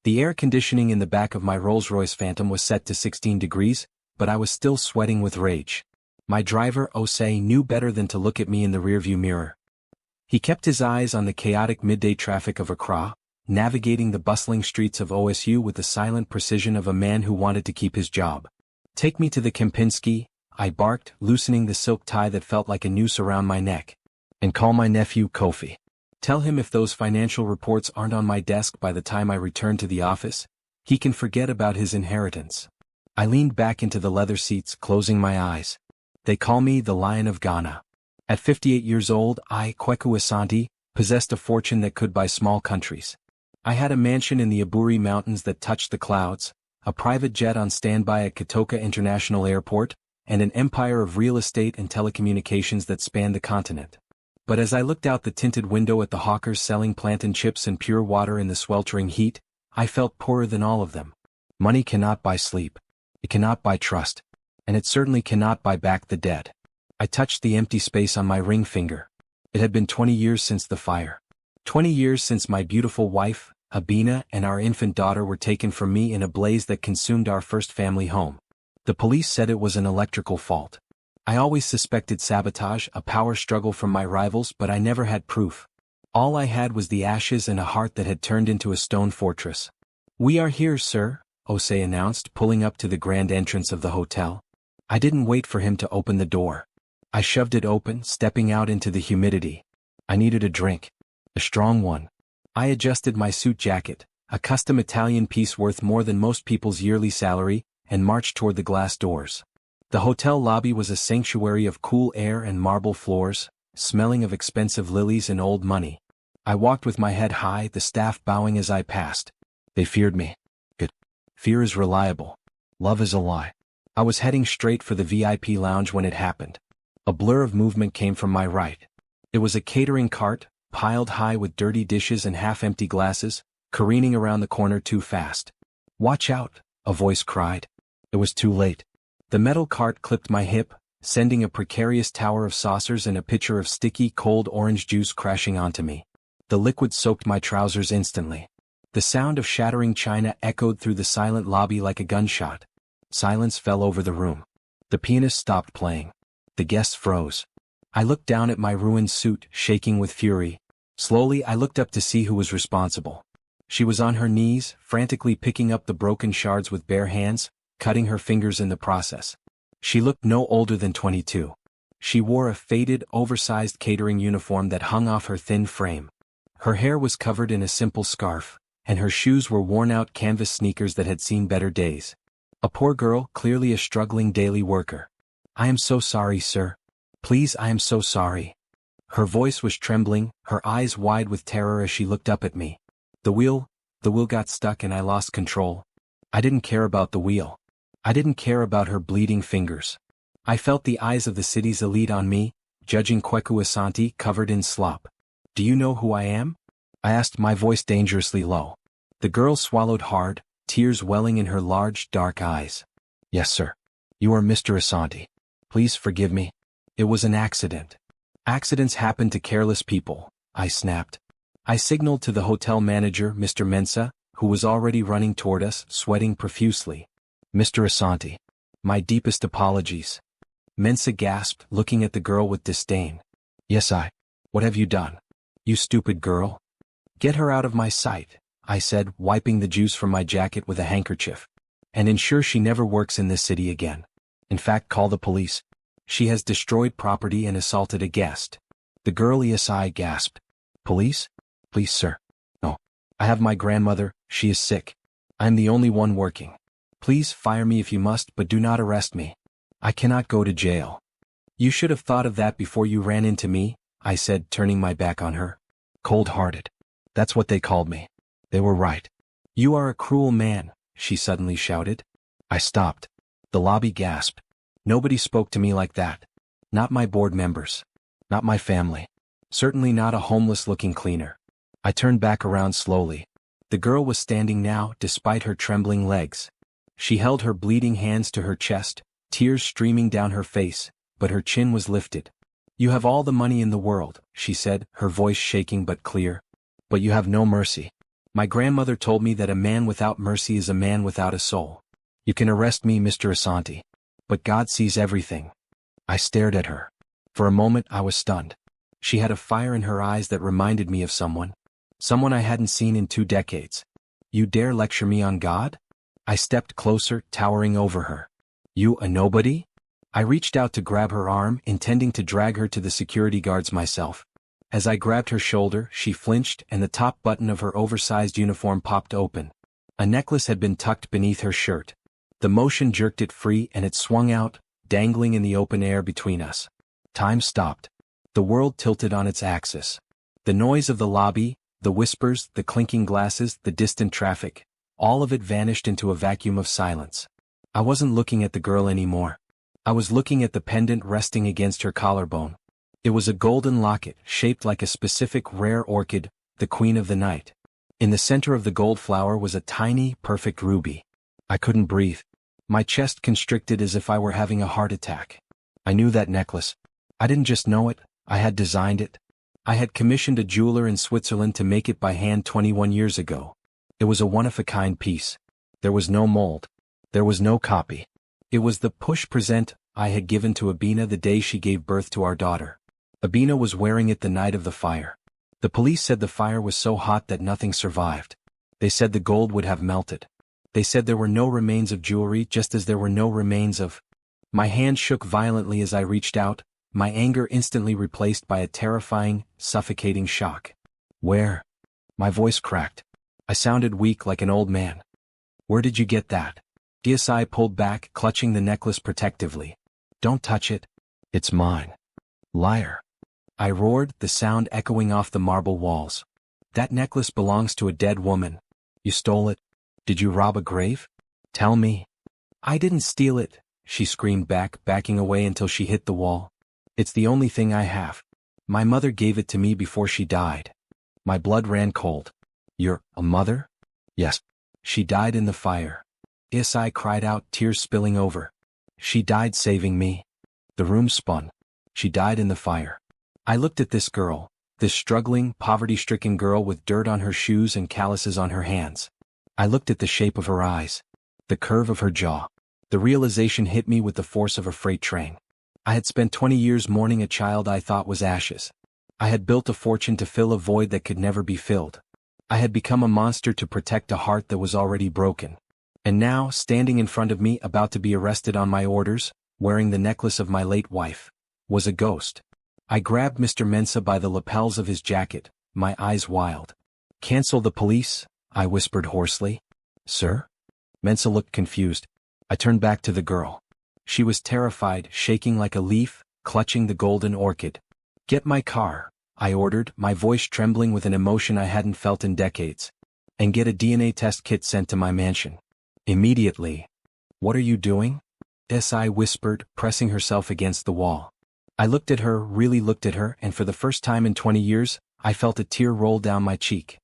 The air conditioning in the back of my Rolls-Royce Phantom was set to 16 degrees, but I was still sweating with rage. My driver, Osei, knew better than to look at me in the rearview mirror. He kept his eyes on the chaotic midday traffic of Accra, navigating the bustling streets of OSU with the silent precision of a man who wanted to keep his job. "Take me to the Kempinski," I barked, loosening the silk tie that felt like a noose around my neck. "And call my nephew Kofi. Tell him if those financial reports aren't on my desk by the time I return to the office, he can forget about his inheritance." I leaned back into the leather seats, closing my eyes. They call me the Lion of Ghana. At 58 years old, I, Kweku Asante, possessed a fortune that could buy small countries. I had a mansion in the Aburi Mountains that touched the clouds, a private jet on standby at Kotoka International Airport, and an empire of real estate and telecommunications that spanned the continent. But as I looked out the tinted window at the hawkers selling plantain chips and pure water in the sweltering heat, I felt poorer than all of them. Money cannot buy sleep. It cannot buy trust. And it certainly cannot buy back the dead. I touched the empty space on my ring finger. It had been 20 years since the fire. 20 years since my beautiful wife, Abina, and our infant daughter were taken from me in a blaze that consumed our first family home. The police said it was an electrical fault. I always suspected sabotage, a power struggle from my rivals, but I never had proof. All I had was the ashes and a heart that had turned into a stone fortress. "We are here, sir," Osei announced, pulling up to the grand entrance of the hotel. I didn't wait for him to open the door. I shoved it open, stepping out into the humidity. I needed a drink. A strong one. I adjusted my suit jacket, a custom Italian piece worth more than most people's yearly salary, and marched toward the glass doors. The hotel lobby was a sanctuary of cool air and marble floors, smelling of expensive lilies and old money. I walked with my head high, the staff bowing as I passed. They feared me. Good. Fear is reliable. Love is a lie. I was heading straight for the VIP lounge when it happened. A blur of movement came from my right. It was a catering cart, piled high with dirty dishes and half-empty glasses, careening around the corner too fast. "Watch out," a voice cried. It was too late. The metal cart clipped my hip, sending a precarious tower of saucers and a pitcher of sticky, cold orange juice crashing onto me. The liquid soaked my trousers instantly. The sound of shattering china echoed through the silent lobby like a gunshot. Silence fell over the room. The pianist stopped playing. The guests froze. I looked down at my ruined suit, shaking with fury. Slowly I looked up to see who was responsible. She was on her knees, frantically picking up the broken shards with bare hands, cutting her fingers in the process. She looked no older than 22. She wore a faded, oversized catering uniform that hung off her thin frame. Her hair was covered in a simple scarf, and her shoes were worn-out canvas sneakers that had seen better days. A poor girl, clearly a struggling daily worker. "I am so sorry, sir. Please, I am so sorry." Her voice was trembling, her eyes wide with terror as she looked up at me. The wheel got stuck and I lost control. I didn't care about the wheel. I didn't care about her bleeding fingers. I felt the eyes of the city's elite on me, judging Kweku Asante covered in slop. "Do you know who I am?" I asked, my voice dangerously low. The girl swallowed hard, tears welling in her large, dark eyes. "Yes, sir. You are Mr. Asante. Please forgive me. It was an accident." "Accidents happen to careless people," I snapped. I signaled to the hotel manager, Mr. Mensah, who was already running toward us, sweating profusely. "Mr. Asante, my deepest apologies." Mensah gasped, looking at the girl with disdain. "Yes, what have you done? You stupid girl." "Get her out of my sight," I said, wiping the juice from my jacket with a handkerchief. "And ensure she never works in this city again. In fact, call the police. She has destroyed property and assaulted a guest." The girl ESI gasped. "Police? Please, sir. No. I have my grandmother, she is sick. I am the only one working. Please fire me if you must, but do not arrest me. I cannot go to jail." "You should have thought of that before you ran into me," I said, turning my back on her. "Cold-hearted. That's what they called me. They were right." "You are a cruel man," she suddenly shouted. I stopped. The lobby gasped. Nobody spoke to me like that. Not my board members. Not my family. Certainly not a homeless-looking cleaner. I turned back around slowly. The girl was standing now, despite her trembling legs. She held her bleeding hands to her chest, tears streaming down her face, but her chin was lifted. "You have all the money in the world," she said, her voice shaking but clear. "But you have no mercy. My grandmother told me that a man without mercy is a man without a soul. You can arrest me, Mr. Asante. But God sees everything. I stared at her. For a moment I was stunned. She had a fire in her eyes that reminded me of someone. Someone I hadn't seen in 2 decades. You dare lecture me on God? I stepped closer, towering over her. You a nobody? I reached out to grab her arm, intending to drag her to the security guards myself. As I grabbed her shoulder, she flinched and the top button of her oversized uniform popped open. A necklace had been tucked beneath her shirt. The motion jerked it free and it swung out, dangling in the open air between us. Time stopped. The world tilted on its axis. The noise of the lobby, the whispers, the clinking glasses, the distant traffic, all of it vanished into a vacuum of silence. I wasn't looking at the girl anymore. I was looking at the pendant resting against her collarbone. It was a golden locket, shaped like a specific rare orchid, the queen of the night. In the center of the gold flower was a tiny, perfect ruby. I couldn't breathe. My chest constricted as if I were having a heart attack. I knew that necklace. I didn't just know it, I had designed it. I had commissioned a jeweler in Switzerland to make it by hand 21 years ago. It was a one-of-a-kind piece. There was no mold. There was no copy. It was the push present I had given to Abina the day she gave birth to our daughter. Abina was wearing it the night of the fire. The police said the fire was so hot that nothing survived. They said the gold would have melted. They said there were no remains of jewelry, just as there were no remains of... My hand shook violently as I reached out, my anger instantly replaced by a terrifying, suffocating shock. Where? My voice cracked. I sounded weak like an old man. Where did you get that? DSI pulled back, clutching the necklace protectively. Don't touch it. It's mine. Liar. I roared, the sound echoing off the marble walls. That necklace belongs to a dead woman. You stole it. Did you rob a grave? Tell me. I didn't steal it, she screamed back, backing away until she hit the wall. It's the only thing I have. My mother gave it to me before she died. My blood ran cold. You're a mother? Yes. She died in the fire. Isai cried out, tears spilling over. She died saving me. The room spun. She died in the fire. I looked at this girl, this struggling, poverty-stricken girl with dirt on her shoes and calluses on her hands. I looked at the shape of her eyes, the curve of her jaw. The realization hit me with the force of a freight train. I had spent 20 years mourning a child I thought was ashes. I had built a fortune to fill a void that could never be filled. I had become a monster to protect a heart that was already broken. And now, standing in front of me, about to be arrested on my orders, wearing the necklace of my late wife, was a ghost. I grabbed Mr. Mensah by the lapels of his jacket, my eyes wild. Cancel the police, I whispered hoarsely. Sir? Mensah looked confused. I turned back to the girl. She was terrified, shaking like a leaf, clutching the golden orchid. Get my car, I ordered, my voice trembling with an emotion I hadn't felt in decades. And get a DNA test kit sent to my mansion. Immediately. What are you doing? S.I. whispered, pressing herself against the wall. I looked at her, really looked at her, and for the first time in 20 years, I felt a tear roll down my cheek.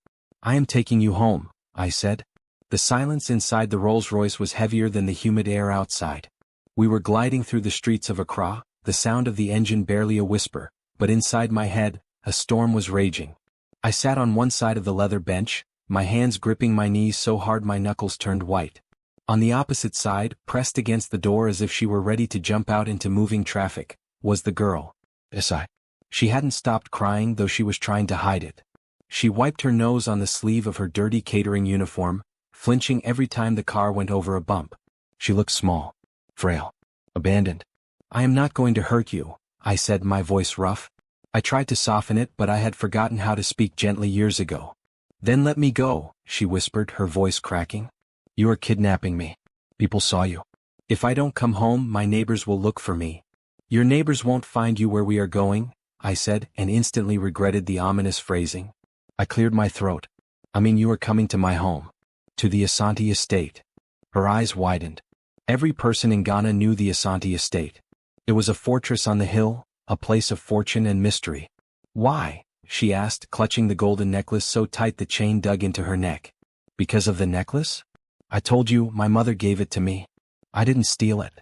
I am taking you home, I said. The silence inside the Rolls-Royce was heavier than the humid air outside. We were gliding through the streets of Accra, the sound of the engine barely a whisper, but inside my head, a storm was raging. I sat on one side of the leather bench, my hands gripping my knees so hard my knuckles turned white. On the opposite side, pressed against the door as if she were ready to jump out into moving traffic, was the girl. S.I. She hadn't stopped crying, though she was trying to hide it. She wiped her nose on the sleeve of her dirty catering uniform, flinching every time the car went over a bump. She looked small, frail, abandoned. I am not going to hurt you, I said, my voice rough. I tried to soften it, but I had forgotten how to speak gently years ago. Then let me go, she whispered, her voice cracking. You are kidnapping me. People saw you. If I don't come home, my neighbors will look for me. Your neighbors won't find you where we are going, I said, and instantly regretted the ominous phrasing. I cleared my throat. I mean, you are coming to my home. To the Asante estate. Her eyes widened. Every person in Ghana knew the Asante estate. It was a fortress on the hill, a place of fortune and mystery. Why? She asked, clutching the golden necklace so tight the chain dug into her neck. Because of the necklace? I told you, my mother gave it to me. I didn't steal it.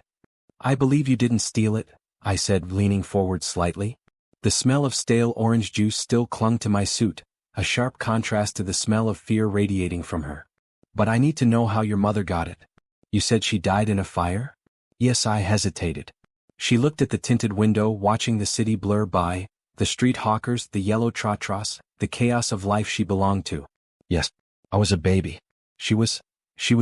I believe you didn't steal it, I said, leaning forward slightly. The smell of stale orange juice still clung to my suit, a sharp contrast to the smell of fear radiating from her. But I need to know how your mother got it. You said she died in a fire? Yes, I hesitated. She looked at the tinted window, watching the city blur by, the street hawkers, the yellow trotros, the chaos of life she belonged to. Yes, I was a baby. She was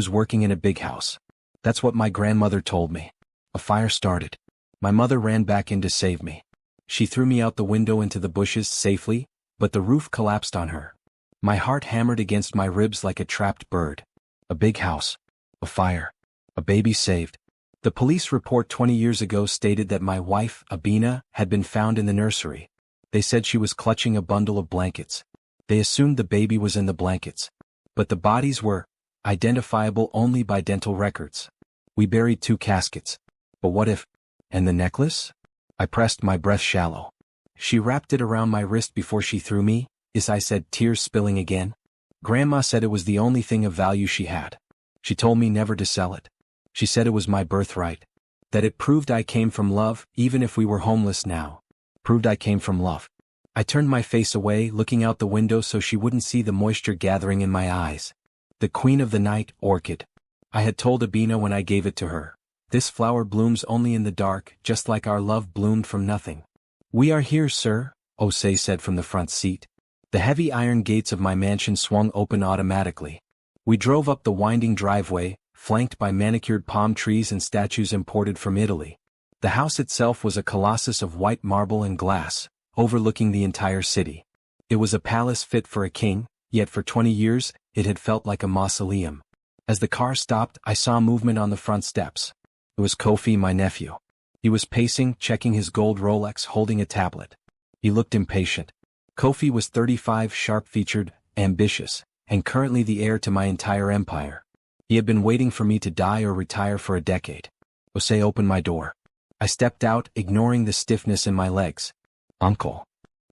working in a big house. That's what my grandmother told me. A fire started. My mother ran back in to save me. She threw me out the window into the bushes safely, but the roof collapsed on her. My heart hammered against my ribs like a trapped bird. A big house. A fire. A baby saved. The police report 20 years ago stated that my wife, Abina, had been found in the nursery. They said she was clutching a bundle of blankets. They assumed the baby was in the blankets. But the bodies were identifiable only by dental records. We buried 2 caskets. But what if? And the necklace? I pressed my breath shallow. She wrapped it around my wrist before she threw me, I said, tears spilling again. Grandma said it was the only thing of value she had. She told me never to sell it. She said it was my birthright. That it proved I came from love, even if we were homeless now. Proved I came from love. I turned my face away, looking out the window so she wouldn't see the moisture gathering in my eyes. The queen of the night, orchid. I had told Abina when I gave it to her. This flower blooms only in the dark, just like our love bloomed from nothing. We are here, sir, Osei said from the front seat. The heavy iron gates of my mansion swung open automatically. We drove up the winding driveway, flanked by manicured palm trees and statues imported from Italy. The house itself was a colossus of white marble and glass, overlooking the entire city. It was a palace fit for a king, yet for 20 years, it had felt like a mausoleum. As the car stopped, I saw movement on the front steps. It was Kofi, my nephew. He was pacing, checking his gold Rolex, holding a tablet. He looked impatient. Kofi was 35, sharp-featured, ambitious, and currently the heir to my entire empire. He had been waiting for me to die or retire for a decade. Osei opened my door. I stepped out, ignoring the stiffness in my legs. Uncle.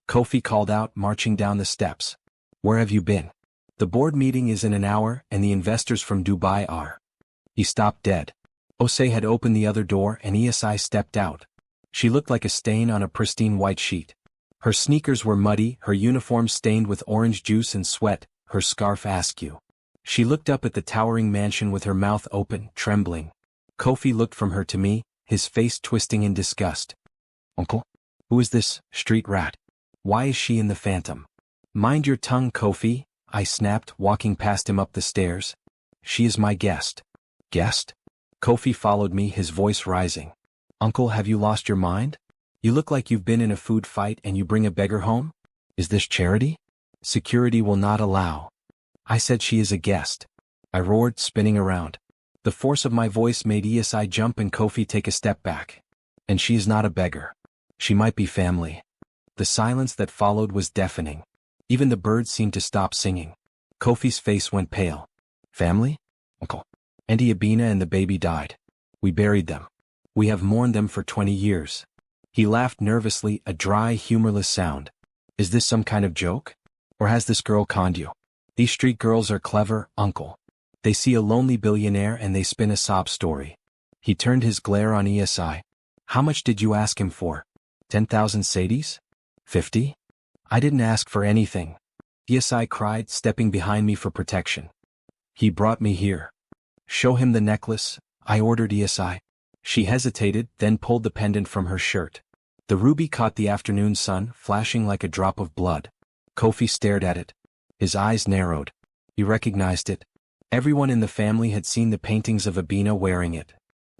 Kofi called out, marching down the steps. Where have you been? The board meeting is in an hour, and the investors from Dubai are. He stopped dead. Osei had opened the other door, and Esai stepped out. She looked like a stain on a pristine white sheet. Her sneakers were muddy, her uniform stained with orange juice and sweat, her scarf askew. She looked up at the towering mansion with her mouth open, trembling. Kofi looked from her to me, his face twisting in disgust. Uncle? Who is this street rat? Why is she in the phantom? Mind your tongue, Kofi, I snapped, walking past him up the stairs. She is my guest. Guest? Kofi followed me, his voice rising. Uncle, have you lost your mind? You look like you've been in a food fight and you bring a beggar home? Is this charity? Security will not allow. I said she is a guest. I roared, spinning around. The force of my voice made Esai jump and Kofi take a step back. And she is not a beggar. She might be family. The silence that followed was deafening. Even the birds seemed to stop singing. Kofi's face went pale. Family? Uncle. Auntie Abina and the baby died. We buried them. We have mourned them for 20 years. He laughed nervously, a dry, humorless sound. Is this some kind of joke? Or has this girl conned you? These street girls are clever, Uncle. They see a lonely billionaire and they spin a sob story. He turned his glare on Esai. How much did you ask him for? 10,000 sadies? 50? I didn't ask for anything. Esai cried, stepping behind me for protection. He brought me here. Show him the necklace, I ordered Esai. She hesitated, then pulled the pendant from her shirt. The ruby caught the afternoon sun, flashing like a drop of blood. Kofi stared at it. His eyes narrowed. He recognized it. Everyone in the family had seen the paintings of Abina wearing it.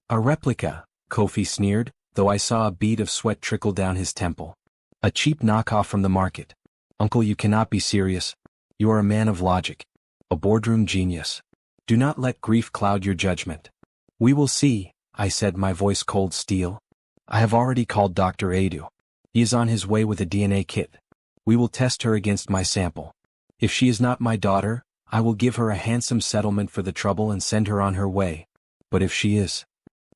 A replica, Kofi sneered, though I saw a bead of sweat trickle down his temple. A cheap knockoff from the market. Uncle, you cannot be serious. You are a man of logic. A boardroom genius. Do not let grief cloud your judgment. We will see, I said, my voice cold steel. I have already called Dr. Adu. He is on his way with a DNA kit. We will test her against my sample. If she is not my daughter, I will give her a handsome settlement for the trouble and send her on her way. But if she is,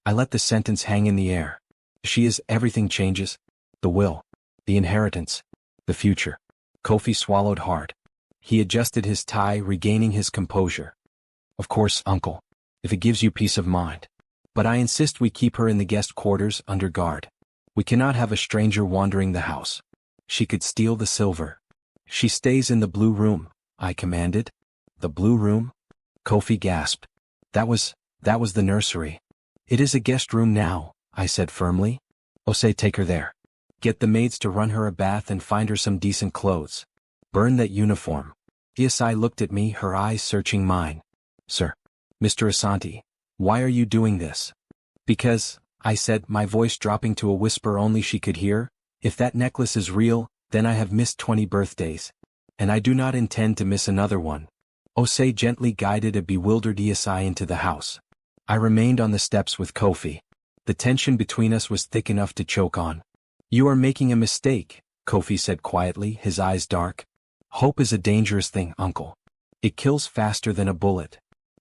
I let the sentence hang in the air. If she is, everything changes. The will, the inheritance, the future. Kofi swallowed hard. He adjusted his tie, regaining his composure. Of course, Uncle, if it gives you peace of mind. But I insist we keep her in the guest quarters under guard. We cannot have a stranger wandering the house. She could steal the silver. She stays in the blue room, I commanded. The blue room? Kofi gasped. That was the nursery. It is a guest room now, I said firmly. Osei, take her there. Get the maids to run her a bath and find her some decent clothes. Burn that uniform. Osei looked at me, her eyes searching mine. Sir. Mr. Asante, why are you doing this? Because, I said, my voice dropping to a whisper only she could hear, if that necklace is real, then I have missed 20 birthdays. And I do not intend to miss another one. Osei gently guided a bewildered Osei into the house. I remained on the steps with Kofi. The tension between us was thick enough to choke on. You are making a mistake, Kofi said quietly, his eyes dark. Hope is a dangerous thing, uncle. It kills faster than a bullet.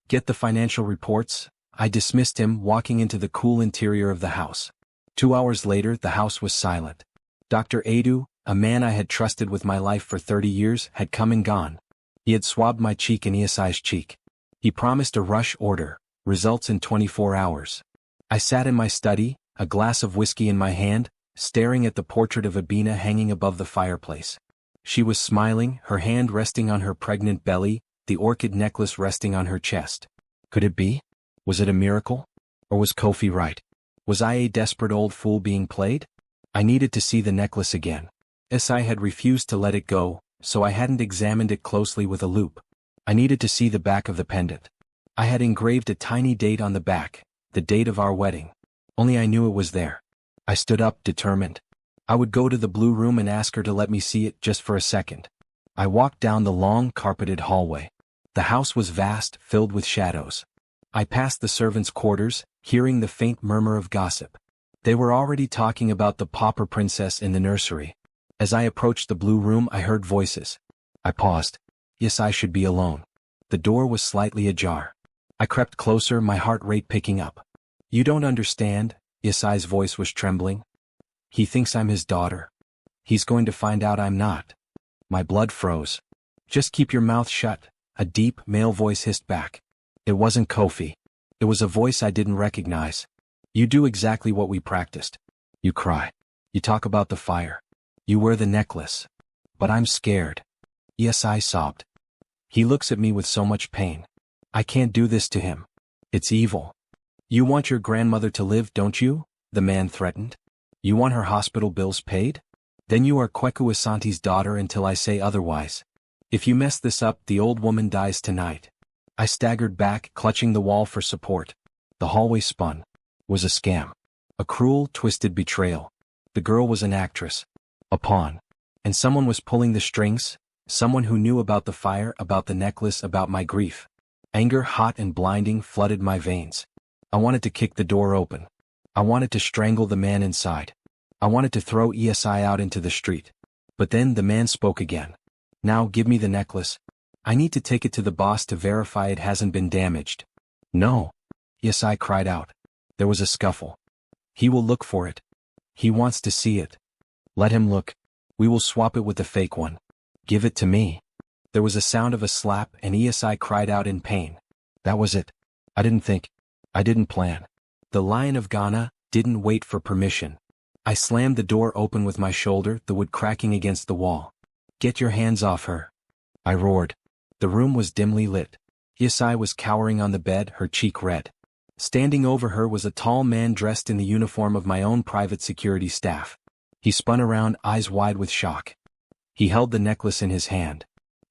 Get the financial reports? I dismissed him, walking into the cool interior of the house. 2 hours later, the house was silent. Dr. Adu, a man I had trusted with my life for 30 years, had come and gone. He had swabbed my cheek and Osei's cheek. He promised a rush order, results in 24 hours. I sat in my study, a glass of whiskey in my hand, staring at the portrait of Abina hanging above the fireplace. She was smiling, her hand resting on her pregnant belly, the orchid necklace resting on her chest. Could it be? Was it a miracle? Or was Kofi right? Was I a desperate old fool being played? I needed to see the necklace again. Osei had refused to let it go, so I hadn't examined it closely with a loupe. I needed to see the back of the pendant. I had engraved a tiny date on the back, the date of our wedding. Only I knew it was there. I stood up, determined. I would go to the blue room and ask her to let me see it just for a second. I walked down the long, carpeted hallway. The house was vast, filled with shadows. I passed the servants' quarters, hearing the faint murmur of gossip. They were already talking about the pauper princess in the nursery. As I approached the blue room, I heard voices. I paused. Yes, I should be alone. The door was slightly ajar. I crept closer, my heart rate picking up. You don't understand, Osei's voice was trembling. He thinks I'm his daughter. He's going to find out I'm not. My blood froze. Just keep your mouth shut, a deep, male voice hissed back. It wasn't Kofi. It was a voice I didn't recognize. You do exactly what we practiced. You cry. You talk about the fire. You wear the necklace. But I'm scared. Osei sobbed. He looks at me with so much pain. I can't do this to him. It's evil. You want your grandmother to live, don't you? The man threatened. You want her hospital bills paid? Then you are Kweku Asante's daughter until I say otherwise. If you mess this up, the old woman dies tonight. I staggered back, clutching the wall for support. The hallway spun. It was a scam. A cruel, twisted betrayal. The girl was an actress. A pawn. And someone was pulling the strings, someone who knew about the fire, about the necklace, about my grief. Anger, hot and blinding, flooded my veins. I wanted to kick the door open. I wanted to strangle the man inside. I wanted to throw Osei out into the street. But then the man spoke again. Now give me the necklace. I need to take it to the boss to verify it hasn't been damaged. No. Osei cried out. There was a scuffle. He will look for it. He wants to see it. Let him look. We will swap it with the fake one. Give it to me. There was a sound of a slap and Osei cried out in pain. That was it. I didn't think. I didn't plan. The Lion of Ghana didn't wait for permission. I slammed the door open with my shoulder, the wood cracking against the wall. Get your hands off her. I roared. The room was dimly lit. Osei was cowering on the bed, her cheek red. Standing over her was a tall man dressed in the uniform of my own private security staff. He spun around, eyes wide with shock. He held the necklace in his hand.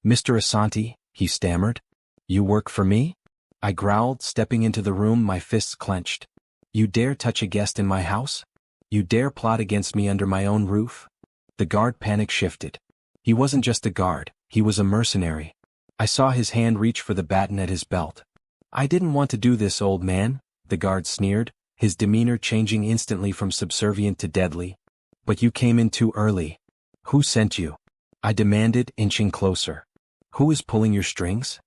Mr. Asante, he stammered. You work for me? I growled, stepping into the room, my fists clenched. You dare touch a guest in my house? You dare plot against me under my own roof? The guard panic shifted. He wasn't just a guard, he was a mercenary. I saw his hand reach for the baton at his belt. I didn't want to do this, old man, the guard sneered, his demeanor changing instantly from subservient to deadly. But you came in too early. Who sent you? I demanded, inching closer. Who is pulling your strings?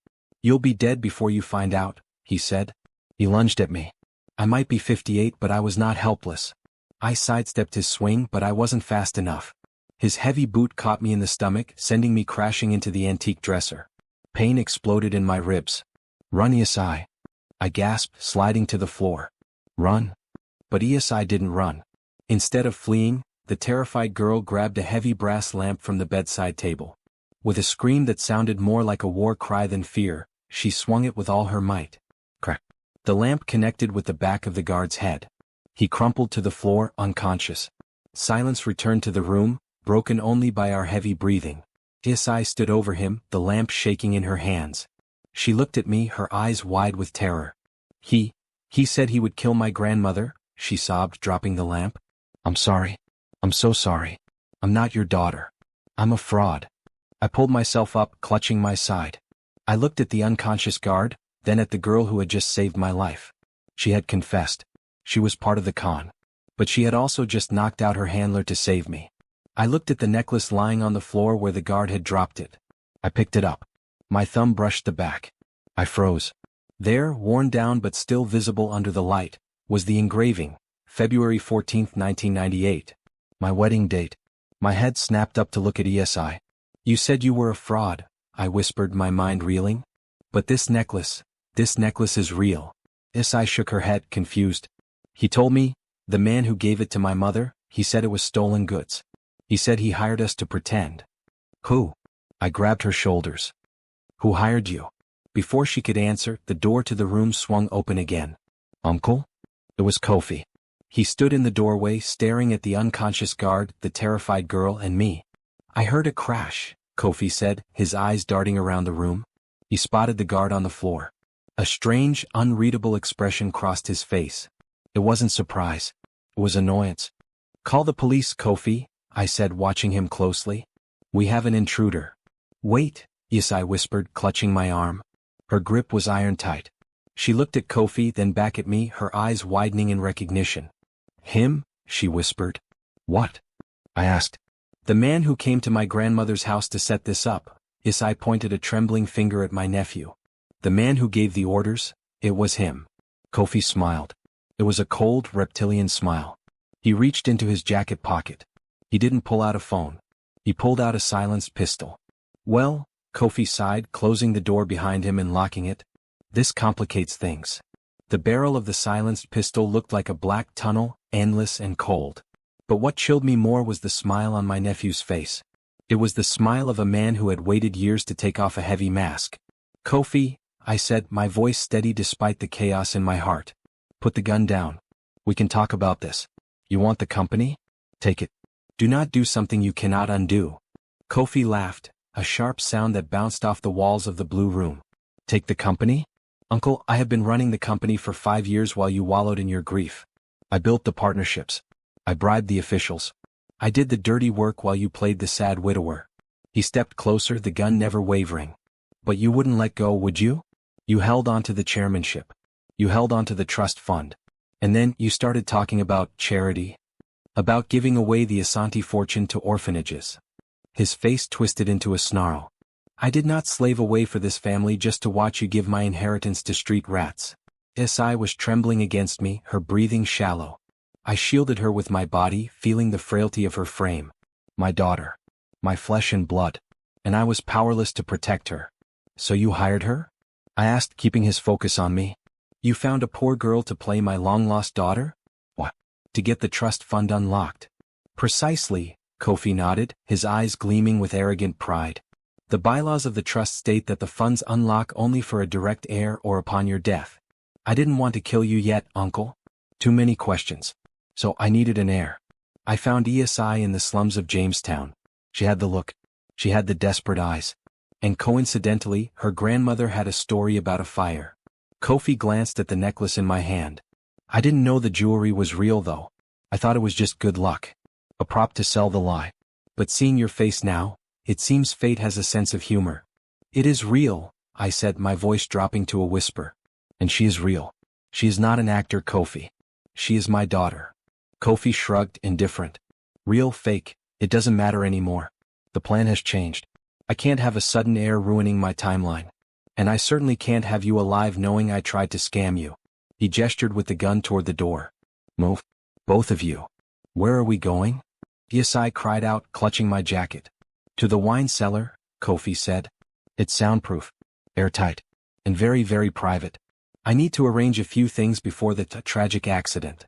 You'll be dead before you find out, he said. He lunged at me. I might be 58, but I was not helpless. I sidestepped his swing, but I wasn't fast enough. His heavy boot caught me in the stomach, sending me crashing into the antique dresser. Pain exploded in my ribs. Run, Osei. I gasped, sliding to the floor. Run. But Osei didn't run. Instead of fleeing, the terrified girl grabbed a heavy brass lamp from the bedside table. With a scream that sounded more like a war cry than fear, she swung it with all her might. Crack. The lamp connected with the back of the guard's head. He crumpled to the floor, unconscious. Silence returned to the room, broken only by our heavy breathing. Isai stood over him, the lamp shaking in her hands. She looked at me, her eyes wide with terror. He said he would kill my grandmother, she sobbed, dropping the lamp. I'm sorry. I'm so sorry. I'm not your daughter. I'm a fraud. I pulled myself up, clutching my side. I looked at the unconscious guard, then at the girl who had just saved my life. She had confessed. She was part of the con. But she had also just knocked out her handler to save me. I looked at the necklace lying on the floor where the guard had dropped it. I picked it up. My thumb brushed the back. I froze. There, worn down but still visible under the light, was the engraving, February 14, 1998. My wedding date. My head snapped up to look at ESI. You said you were a fraud, I whispered, my mind reeling. But this necklace is real. ESI shook her head, confused. He told me, the man who gave it to my mother, he said it was stolen goods. He said he hired us to pretend. Who? I grabbed her shoulders. Who hired you? Before she could answer, the door to the room swung open again. Uncle? It was Kofi. He stood in the doorway, staring at the unconscious guard, the terrified girl, and me. I heard a crash, Kofi said, his eyes darting around the room. He spotted the guard on the floor. A strange, unreadable expression crossed his face. It wasn't surprise. It was annoyance. Call the police, Kofi, I said, watching him closely. We have an intruder. Wait, Isai whispered, clutching my arm. Her grip was iron tight. She looked at Kofi, then back at me, her eyes widening in recognition. Him? She whispered. What? I asked. The man who came to my grandmother's house to set this up. Isai pointed a trembling finger at my nephew. The man who gave the orders? It was him. Kofi smiled. It was a cold, reptilian smile. He reached into his jacket pocket. He didn't pull out a phone. He pulled out a silenced pistol. Well, Kofi sighed, closing the door behind him and locking it. This complicates things. The barrel of the silenced pistol looked like a black tunnel, endless and cold. But what chilled me more was the smile on my nephew's face. It was the smile of a man who had waited years to take off a heavy mask. Kofi, I said, my voice steady despite the chaos in my heart. Put the gun down. We can talk about this. You want the company? Take it. Do not do something you cannot undo. Kofi laughed, a sharp sound that bounced off the walls of the blue room. Take the company? Uncle, I have been running the company for 5 years while you wallowed in your grief. I built the partnerships. I bribed the officials. I did the dirty work while you played the sad widower. He stepped closer, the gun never wavering. But you wouldn't let go, would you? You held on to the chairmanship. You held on to the trust fund. And then you started talking about charity. About giving away the Asante fortune to orphanages. His face twisted into a snarl. I did not slave away for this family just to watch you give my inheritance to street rats. Si was trembling against me, her breathing shallow. I shielded her with my body, feeling the frailty of her frame. My daughter. My flesh and blood. And I was powerless to protect her. So you hired her? I asked, keeping his focus on me. You found a poor girl to play my long-lost daughter? What? To get the trust fund unlocked. Precisely, Kofi nodded, his eyes gleaming with arrogant pride. The bylaws of the trust state that the funds unlock only for a direct heir or upon your death. I didn't want to kill you yet, uncle. Too many questions. So I needed an heir. I found ESI in the slums of Jamestown. She had the look. She had the desperate eyes. And coincidentally, her grandmother had a story about a fire. Kofi glanced at the necklace in my hand. I didn't know the jewelry was real though. I thought it was just good luck. A prop to sell the lie. But seeing your face now, it seems fate has a sense of humor. It is real, I said, my voice dropping to a whisper. And she is real. She is not an actor, Kofi. She is my daughter. Kofi shrugged, indifferent. Real, fake, it doesn't matter anymore. The plan has changed. I can't have a sudden heir ruining my timeline. And I certainly can't have you alive knowing I tried to scam you. He gestured with the gun toward the door. Move. Both of you. Where are we going? Yesai cried out, clutching my jacket. To the wine cellar, Kofi said. It's soundproof, airtight, and very, very private. I need to arrange a few things before the tragic accident.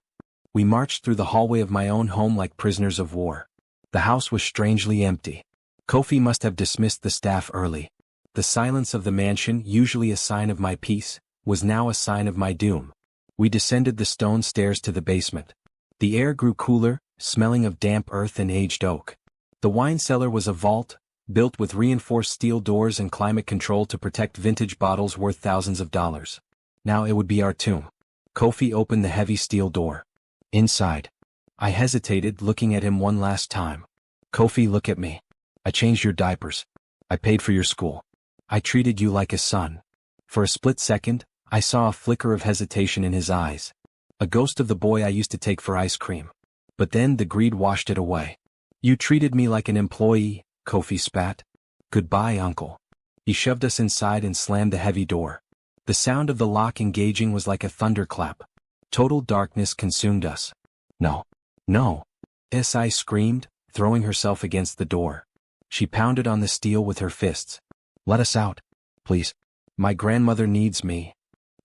We marched through the hallway of my own home like prisoners of war. The house was strangely empty. Kofi must have dismissed the staff early. The silence of the mansion, usually a sign of my peace, was now a sign of my doom. We descended the stone stairs to the basement. The air grew cooler, smelling of damp earth and aged oak. The wine cellar was a vault, built with reinforced steel doors and climate control to protect vintage bottles worth thousands of dollars. Now it would be our tomb. Kofi opened the heavy steel door. Inside. I hesitated, looking at him one last time. Kofi, look at me. I changed your diapers. I paid for your school. I treated you like a son. For a split second, I saw a flicker of hesitation in his eyes. A ghost of the boy I used to take for ice cream. But then the greed washed it away. You treated me like an employee, Kofi spat. Goodbye, uncle. He shoved us inside and slammed the heavy door. The sound of the lock engaging was like a thunderclap. Total darkness consumed us. No. No. Si screamed, throwing herself against the door. She pounded on the steel with her fists. Let us out. Please. My grandmother needs me.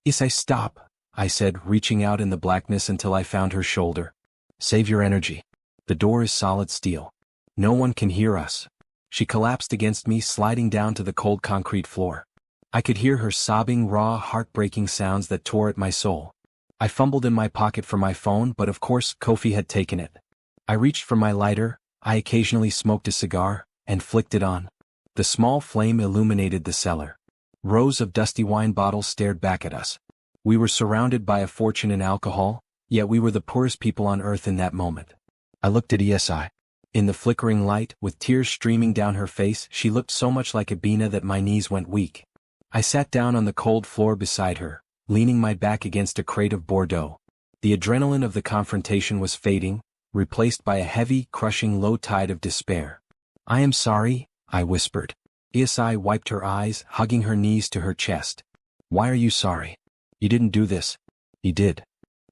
Si, stop, I said, reaching out in the blackness until I found her shoulder. Save your energy. The door is solid steel. No one can hear us. She collapsed against me, sliding down to the cold concrete floor. I could hear her sobbing, raw, heartbreaking sounds that tore at my soul. I fumbled in my pocket for my phone, but of course Kofi had taken it. I reached for my lighter, I occasionally smoked a cigar, and flicked it on. The small flame illuminated the cellar. Rows of dusty wine bottles stared back at us. We were surrounded by a fortune in alcohol, yet we were the poorest people on earth in that moment. I looked at ESI. In the flickering light, with tears streaming down her face, she looked so much like Abina that my knees went weak. I sat down on the cold floor beside her, leaning my back against a crate of Bordeaux. The adrenaline of the confrontation was fading, replaced by a heavy, crushing low tide of despair. I am sorry, I whispered. ESI wiped her eyes, hugging her knees to her chest. Why are you sorry? You didn't do this. He did.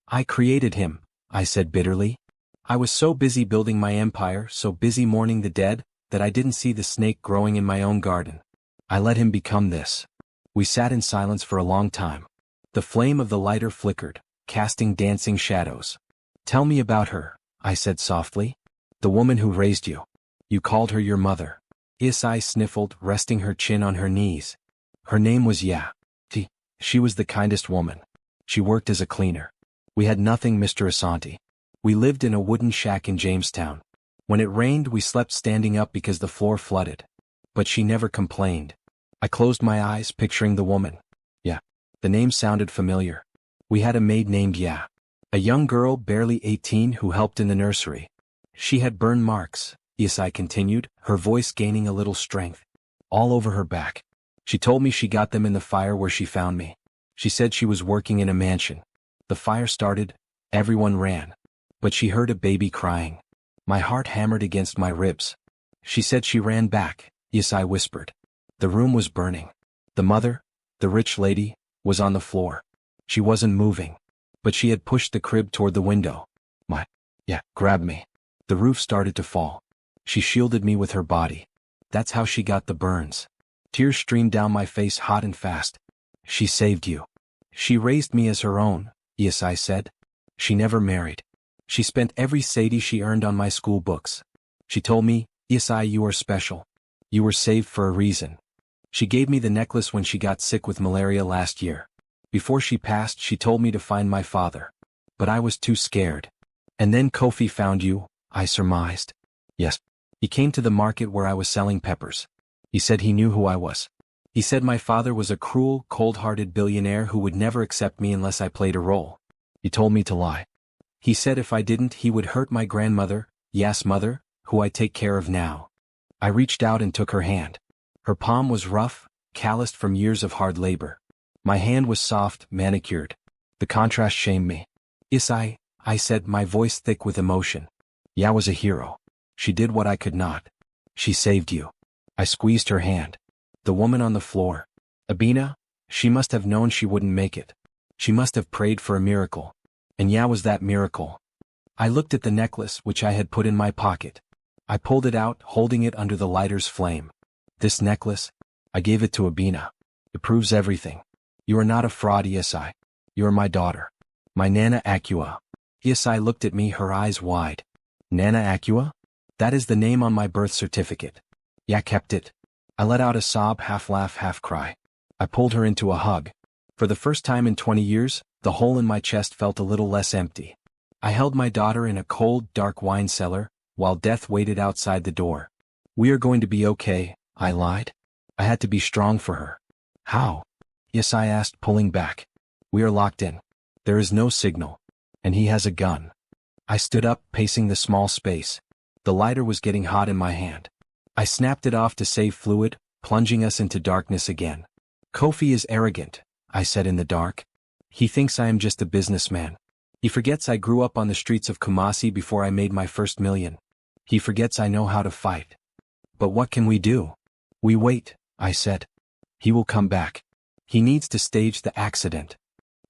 I created him, I said bitterly. I was so busy building my empire, so busy mourning the dead, that I didn't see the snake growing in my own garden. I let him become this. We sat in silence for a long time. The flame of the lighter flickered, casting dancing shadows. Tell me about her, I said softly. The woman who raised you. You called her your mother. Isai sniffled, resting her chin on her knees. Her name was Ya. She was the kindest woman. She worked as a cleaner. We had nothing, Mr. Asante. We lived in a wooden shack in Jamestown. When it rained, we slept standing up because the floor flooded. But she never complained. I closed my eyes, picturing the woman. Ya. The name sounded familiar. We had a maid named Ya. A young girl, barely 18, who helped in the nursery. She had burn marks, Isai continued, her voice gaining a little strength. All over her back. She told me she got them in the fire where she found me. She said she was working in a mansion. The fire started, everyone ran. But she heard a baby crying. My heart hammered against my ribs. She said she ran back, Isai whispered. The room was burning. The mother, the rich lady, was on the floor. She wasn't moving. But she had pushed the crib toward the window. Grabbed me. The roof started to fall. She shielded me with her body. That's how she got the burns. Tears streamed down my face hot and fast. She saved you. She raised me as her own, Isai said. She never married. She spent every sadie she earned on my school books. She told me, Isai, you are special. You were saved for a reason. She gave me the necklace when she got sick with malaria last year. Before she passed, she told me to find my father. But I was too scared. And then Kofi found you, I surmised. Yes. He came to the market where I was selling peppers. He said he knew who I was. He said my father was a cruel, cold-hearted billionaire who would never accept me unless I played a role. He told me to lie. He said if I didn't, he would hurt my grandmother, Ya's mother, who I take care of now. I reached out and took her hand. Her palm was rough, calloused from years of hard labor. My hand was soft, manicured. The contrast shamed me. Isai, I said, my voice thick with emotion. Ya was a hero. She did what I could not. She saved you. I squeezed her hand. The woman on the floor. Abina, she must have known she wouldn't make it. She must have prayed for a miracle. And Ya was that miracle. I looked at the necklace which I had put in my pocket. I pulled it out, holding it under the lighter's flame. This necklace? I gave it to Abina. It proves everything. You are not a fraud, Isai. You are my daughter. My Nana Akua. Isai looked at me, her eyes wide. Nana Akua? That is the name on my birth certificate. Yeah, kept it. I let out a sob, half laugh, half cry. I pulled her into a hug. For the first time in 20 years, the hole in my chest felt a little less empty. I held my daughter in a cold, dark wine cellar, while death waited outside the door. We are going to be okay, I lied. I had to be strong for her. How? Yes, I asked, pulling back. We are locked in. There is no signal. And he has a gun. I stood up, pacing the small space. The lighter was getting hot in my hand. I snapped it off to save fluid, plunging us into darkness again. Kofi is arrogant, I said in the dark. He thinks I am just a businessman. He forgets I grew up on the streets of Kumasi before I made my first million. He forgets I know how to fight. But what can we do? We wait, I said. He will come back. He needs to stage the accident.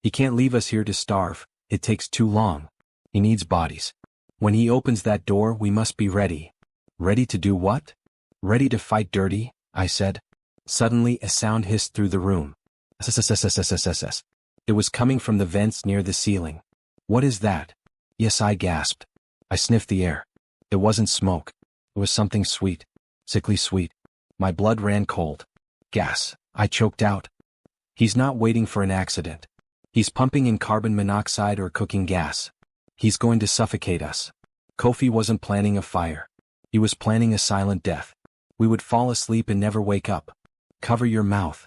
He can't leave us here to starve, it takes too long. He needs bodies. When he opens that door, we must be ready. Ready to do what? Ready to fight dirty, I said. Suddenly a sound hissed through the room. SSSSSSSS. It was coming from the vents near the ceiling. What is that? Yes, I gasped. I sniffed the air. It wasn't smoke. It was something sweet. Sickly sweet. My blood ran cold. Gas, I choked out. He's not waiting for an accident. He's pumping in carbon monoxide or cooking gas. He's going to suffocate us. Kofi wasn't planning a fire. He was planning a silent death. We would fall asleep and never wake up. Cover your mouth.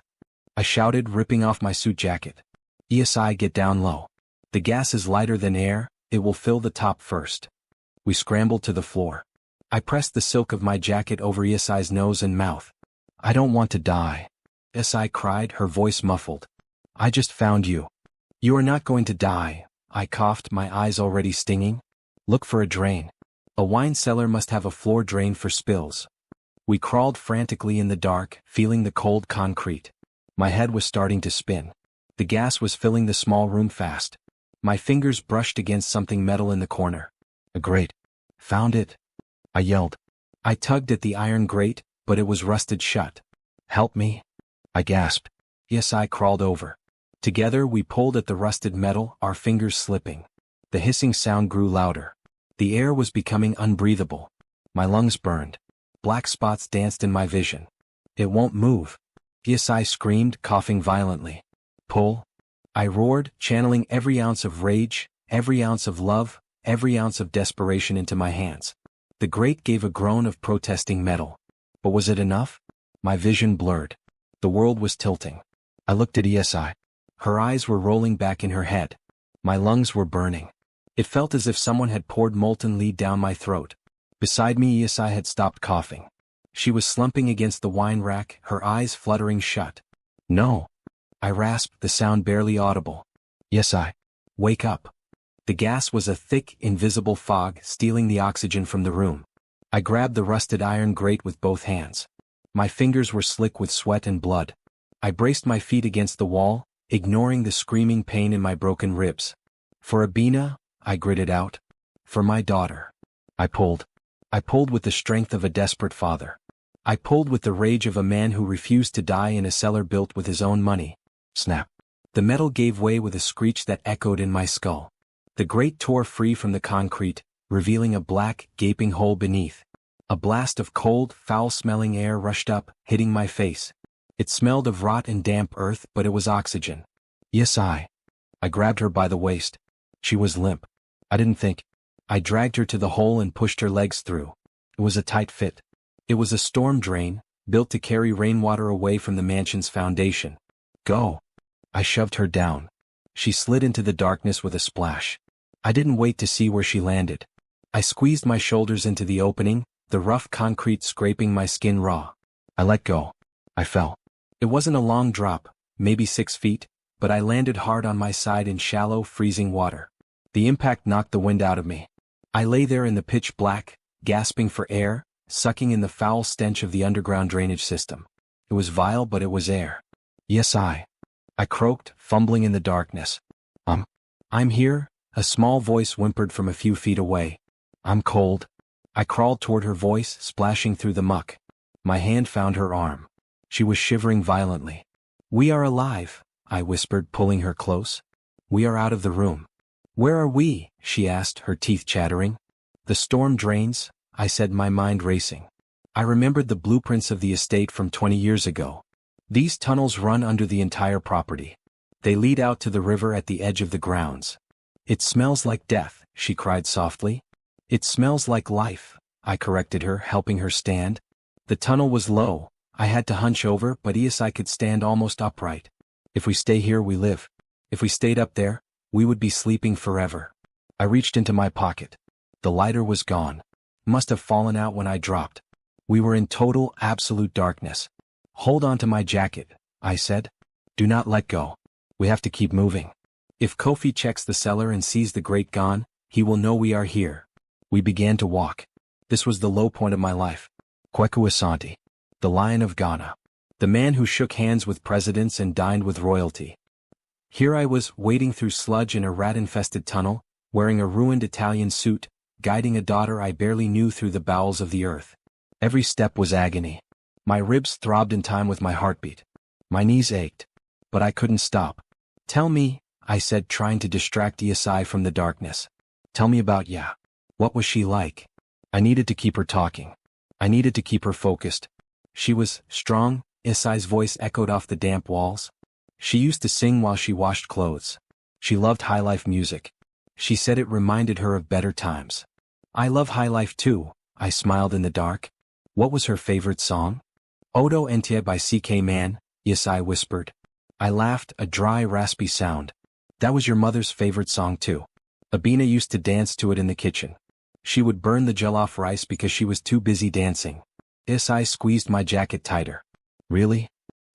I shouted, ripping off my suit jacket. ESI, get down low. The gas is lighter than air, it will fill the top first. We scrambled to the floor. I pressed the silk of my jacket over ESI's nose and mouth. I don't want to die. ESI cried, her voice muffled. I just found you. You are not going to die, I coughed, my eyes already stinging. Look for a drain. A wine cellar must have a floor drain for spills. We crawled frantically in the dark, feeling the cold concrete. My head was starting to spin. The gas was filling the small room fast. My fingers brushed against something metal in the corner. A grate. Found it. I yelled. I tugged at the iron grate, but it was rusted shut. Help me. I gasped. Yes, I crawled over. Together we pulled at the rusted metal, our fingers slipping. The hissing sound grew louder. The air was becoming unbreathable. My lungs burned. Black spots danced in my vision. It won't move. Yes, I screamed, coughing violently. Pull. I roared, channeling every ounce of rage, every ounce of love, every ounce of desperation into my hands. The grate gave a groan of protesting metal. But was it enough? My vision blurred. The world was tilting. I looked at ESI. Her eyes were rolling back in her head. My lungs were burning. It felt as if someone had poured molten lead down my throat. Beside me, ESI had stopped coughing. She was slumping against the wine rack, her eyes fluttering shut. No. I rasped, the sound barely audible. ESI. Wake up. The gas was a thick, invisible fog, stealing the oxygen from the room. I grabbed the rusted iron grate with both hands. My fingers were slick with sweat and blood. I braced my feet against the wall, ignoring the screaming pain in my broken ribs. For Abina, I gritted out. For my daughter. I pulled. I pulled with the strength of a desperate father. I pulled with the rage of a man who refused to die in a cellar built with his own money. Snap. The metal gave way with a screech that echoed in my skull. The grate tore free from the concrete, revealing a black, gaping hole beneath. A blast of cold, foul-smelling air rushed up, hitting my face. It smelled of rot and damp earth, but it was oxygen. Yes, I grabbed her by the waist. She was limp. I didn't think. I dragged her to the hole and pushed her legs through. It was a tight fit. It was a storm drain, built to carry rainwater away from the mansion's foundation. Go. I shoved her down. She slid into the darkness with a splash. I didn't wait to see where she landed. I squeezed my shoulders into the opening, the rough concrete scraping my skin raw. I let go. I fell. It wasn't a long drop, maybe 6 feet, but I landed hard on my side in shallow, freezing water. The impact knocked the wind out of me. I lay there in the pitch black, gasping for air, sucking in the foul stench of the underground drainage system. It was vile, but it was air. Yes, I croaked, fumbling in the darkness. I'm here, a small voice whimpered from a few feet away. I'm cold. I crawled toward her voice, splashing through the muck. My hand found her arm. She was shivering violently. We are alive, I whispered, pulling her close. We are out of the room. Where are we? She asked, her teeth chattering. The storm drains, I said, my mind racing. I remembered the blueprints of the estate from 20 years ago. These tunnels run under the entire property. They lead out to the river at the edge of the grounds. It smells like death, she cried softly. It smells like life, I corrected her, helping her stand. The tunnel was low. I had to hunch over, but I could stand almost upright. If we stay here, we live. If we stayed up there, we would be sleeping forever. I reached into my pocket. The lighter was gone. Must have fallen out when I dropped. We were in total, absolute darkness. Hold on to my jacket, I said. Do not let go. We have to keep moving. If Kofi checks the cellar and sees the grate gone, he will know we are here. We began to walk. This was the low point of my life. Kweku Asante, the Lion of Ghana, the man who shook hands with presidents and dined with royalty. Here I was, wading through sludge in a rat-infested tunnel, wearing a ruined Italian suit, guiding a daughter I barely knew through the bowels of the earth. Every step was agony. My ribs throbbed in time with my heartbeat. My knees ached. But I couldn't stop. Tell me, I said, trying to distract Isai from the darkness. Tell me about Ya. What was she like? I needed to keep her talking. I needed to keep her focused. She was strong, Isai's voice echoed off the damp walls. She used to sing while she washed clothes. She loved high-life music. She said it reminded her of better times. I love high life too, I smiled in the dark. What was her favorite song? Odo Entie by C.K. Mann, Isai whispered. I laughed, a dry, raspy sound. That was your mother's favorite song too. Abina used to dance to it in the kitchen. She would burn the jollof rice because she was too busy dancing. Isai squeezed my jacket tighter. Really?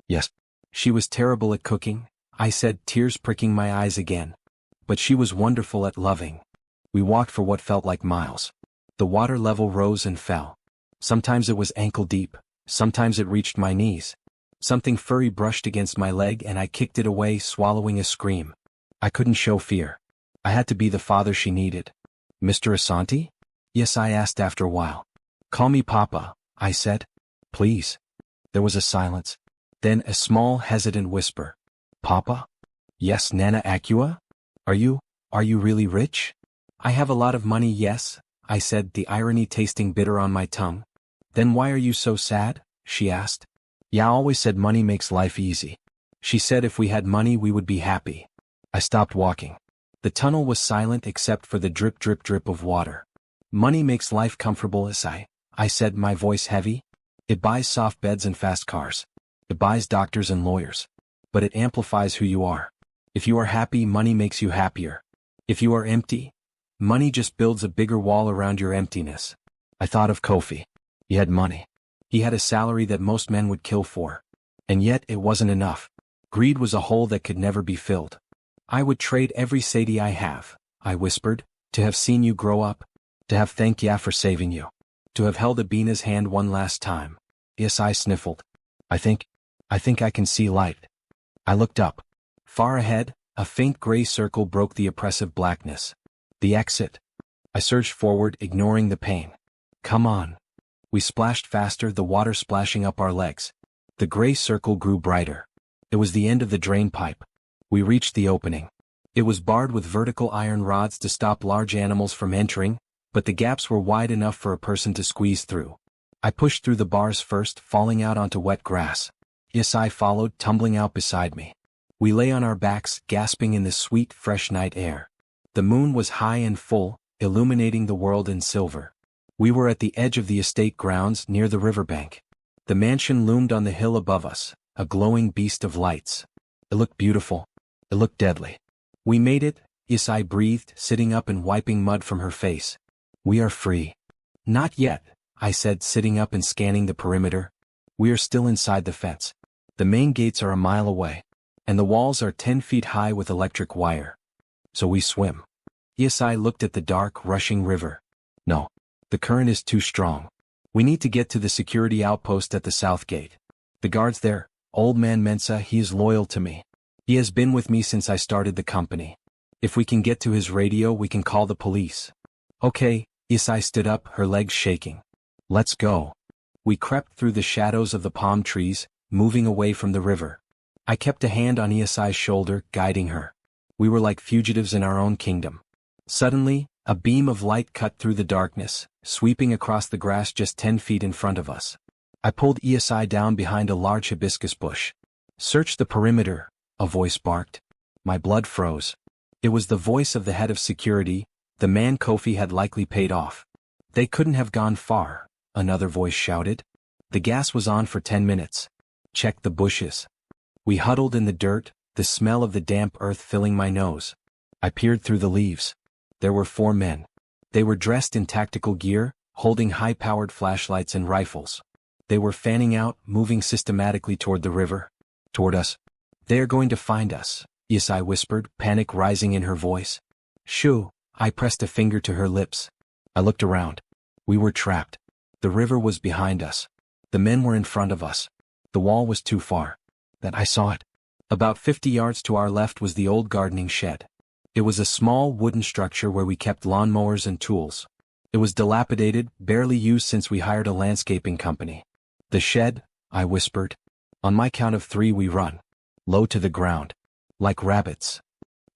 Yes. She was terrible at cooking, I said, tears pricking my eyes again. But she was wonderful at loving. We walked for what felt like miles. The water level rose and fell. Sometimes it was ankle deep, sometimes it reached my knees. Something furry brushed against my leg and I kicked it away, swallowing a scream. I couldn't show fear. I had to be the father she needed. Mr. Asante? Yes, I asked after a while. Call me Papa, I said. Please. There was a silence. Then a small, hesitant whisper. Papa? Yes, Nana Akua? Are you really rich? I have a lot of money, yes, I said, the irony tasting bitter on my tongue. Then why are you so sad? She asked. Ya always said money makes life easy. She said if we had money we would be happy. I stopped walking. The tunnel was silent except for the drip drip drip of water. Money makes life comfortable, Isai, I said, my voice heavy. It buys soft beds and fast cars. It buys doctors and lawyers. But it amplifies who you are. If you are happy, money makes you happier. If you are empty, money just builds a bigger wall around your emptiness. I thought of Kofi. He had money. He had a salary that most men would kill for. And yet it wasn't enough. Greed was a hole that could never be filled. I would trade every Sadie I have, I whispered, to have seen you grow up, to have thanked Ya for saving you, to have held Abina's hand one last time. Yes, I sniffled. I think I can see light. I looked up. Far ahead, a faint gray circle broke the oppressive blackness. The exit. I surged forward, ignoring the pain. Come on. We splashed faster, the water splashing up our legs. The gray circle grew brighter. It was the end of the drain pipe. We reached the opening. It was barred with vertical iron rods to stop large animals from entering, but the gaps were wide enough for a person to squeeze through. I pushed through the bars first, falling out onto wet grass. Isai followed, tumbling out beside me. We lay on our backs, gasping in the sweet, fresh night air. The moon was high and full, illuminating the world in silver. We were at the edge of the estate grounds, near the riverbank. The mansion loomed on the hill above us, a glowing beast of lights. It looked beautiful. It looked deadly. We made it, Isai breathed, sitting up and wiping mud from her face. We are free. Not yet, I said, sitting up and scanning the perimeter. We are still inside the fence. The main gates are a mile away. And the walls are 10 feet high with electric wire. So we swim. Isai looked at the dark, rushing river. No. The current is too strong. We need to get to the security outpost at the south gate. The guard's there, old man Mensa, he is loyal to me. He has been with me since I started the company. If we can get to his radio, we can call the police. Okay, Isai stood up, her legs shaking. Let's go. We crept through the shadows of the palm trees, moving away from the river. I kept a hand on Isai's shoulder, guiding her. We were like fugitives in our own kingdom. Suddenly, A beam of light cut through the darkness, sweeping across the grass just 10 feet in front of us. I pulled ESI down behind a large hibiscus bush. "Search the perimeter," a voice barked. My blood froze. It was the voice of the head of security, the man Kofi had likely paid off. "They couldn't have gone far," another voice shouted. "The gas was on for 10 minutes. Check the bushes." We huddled in the dirt, the smell of the damp earth filling my nose. I peered through the leaves. There were 4 men. They were dressed in tactical gear, holding high-powered flashlights and rifles. They were fanning out, moving systematically toward the river. Toward us. "They are going to find us," Isai whispered, panic rising in her voice. "Shoo," I pressed a finger to her lips. I looked around. We were trapped. The river was behind us. The men were in front of us. The wall was too far. That I saw it. About 50 yards to our left was the old gardening shed. It was a small wooden structure where we kept lawnmowers and tools. It was dilapidated, barely used since we hired a landscaping company. "The shed," I whispered. "On my count of 3 we run. Low to the ground. Like rabbits."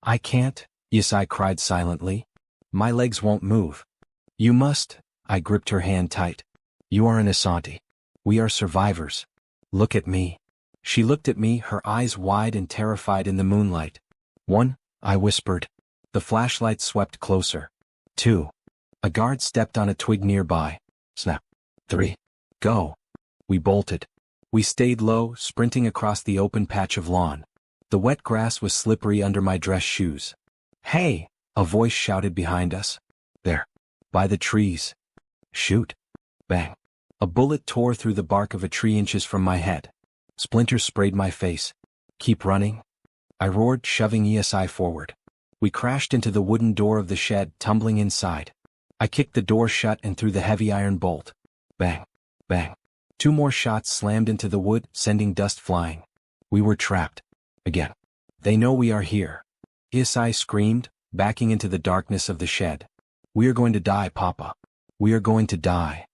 "I can't," Isai cried silently. "My legs won't move." "You must," I gripped her hand tight. "You are an Asante. We are survivors. Look at me." She looked at me, her eyes wide and terrified in the moonlight. "1, I whispered. The flashlight swept closer. 2. A guard stepped on a twig nearby. Snap. 3. Go. We bolted. We stayed low, sprinting across the open patch of lawn. The wet grass was slippery under my dress shoes. "Hey!" a voice shouted behind us. "There. By the trees." "Shoot." Bang. A bullet tore through the bark of a tree inches from my head. Splinters sprayed my face. "Keep running," I roared, shoving ESI forward. We crashed into the wooden door of the shed, tumbling inside. I kicked the door shut and threw the heavy iron bolt. Bang. Bang. 2 more shots slammed into the wood, sending dust flying. We were trapped. Again. "They know we are here," ESI screamed, backing into the darkness of the shed. "We are going to die, Papa. We are going to die."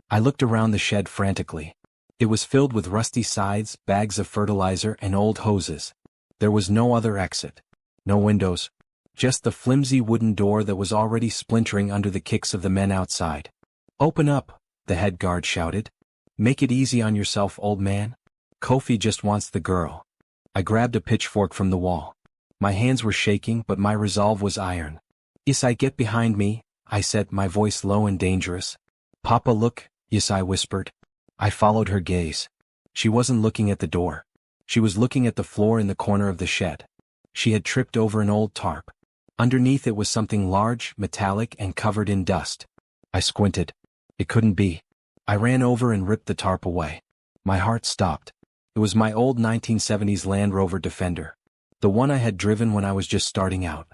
I looked around the shed frantically. It was filled with rusty sides, bags of fertilizer, and old hoses. There was no other exit. No windows. Just the flimsy wooden door that was already splintering under the kicks of the men outside. "Open up," the head guard shouted. "Make it easy on yourself, old man. Kofi just wants the girl." I grabbed a pitchfork from the wall. My hands were shaking, but my resolve was iron. "Isai, get behind me," I said, my voice low and dangerous. "Papa, look," Isai whispered. I followed her gaze. She wasn't looking at the door. She was looking at the floor in the corner of the shed. She had tripped over an old tarp. Underneath it was something large, metallic, and covered in dust. I squinted. It couldn't be. I ran over and ripped the tarp away. My heart stopped. It was my old 1970s Land Rover Defender. The one I had driven when I was just starting out.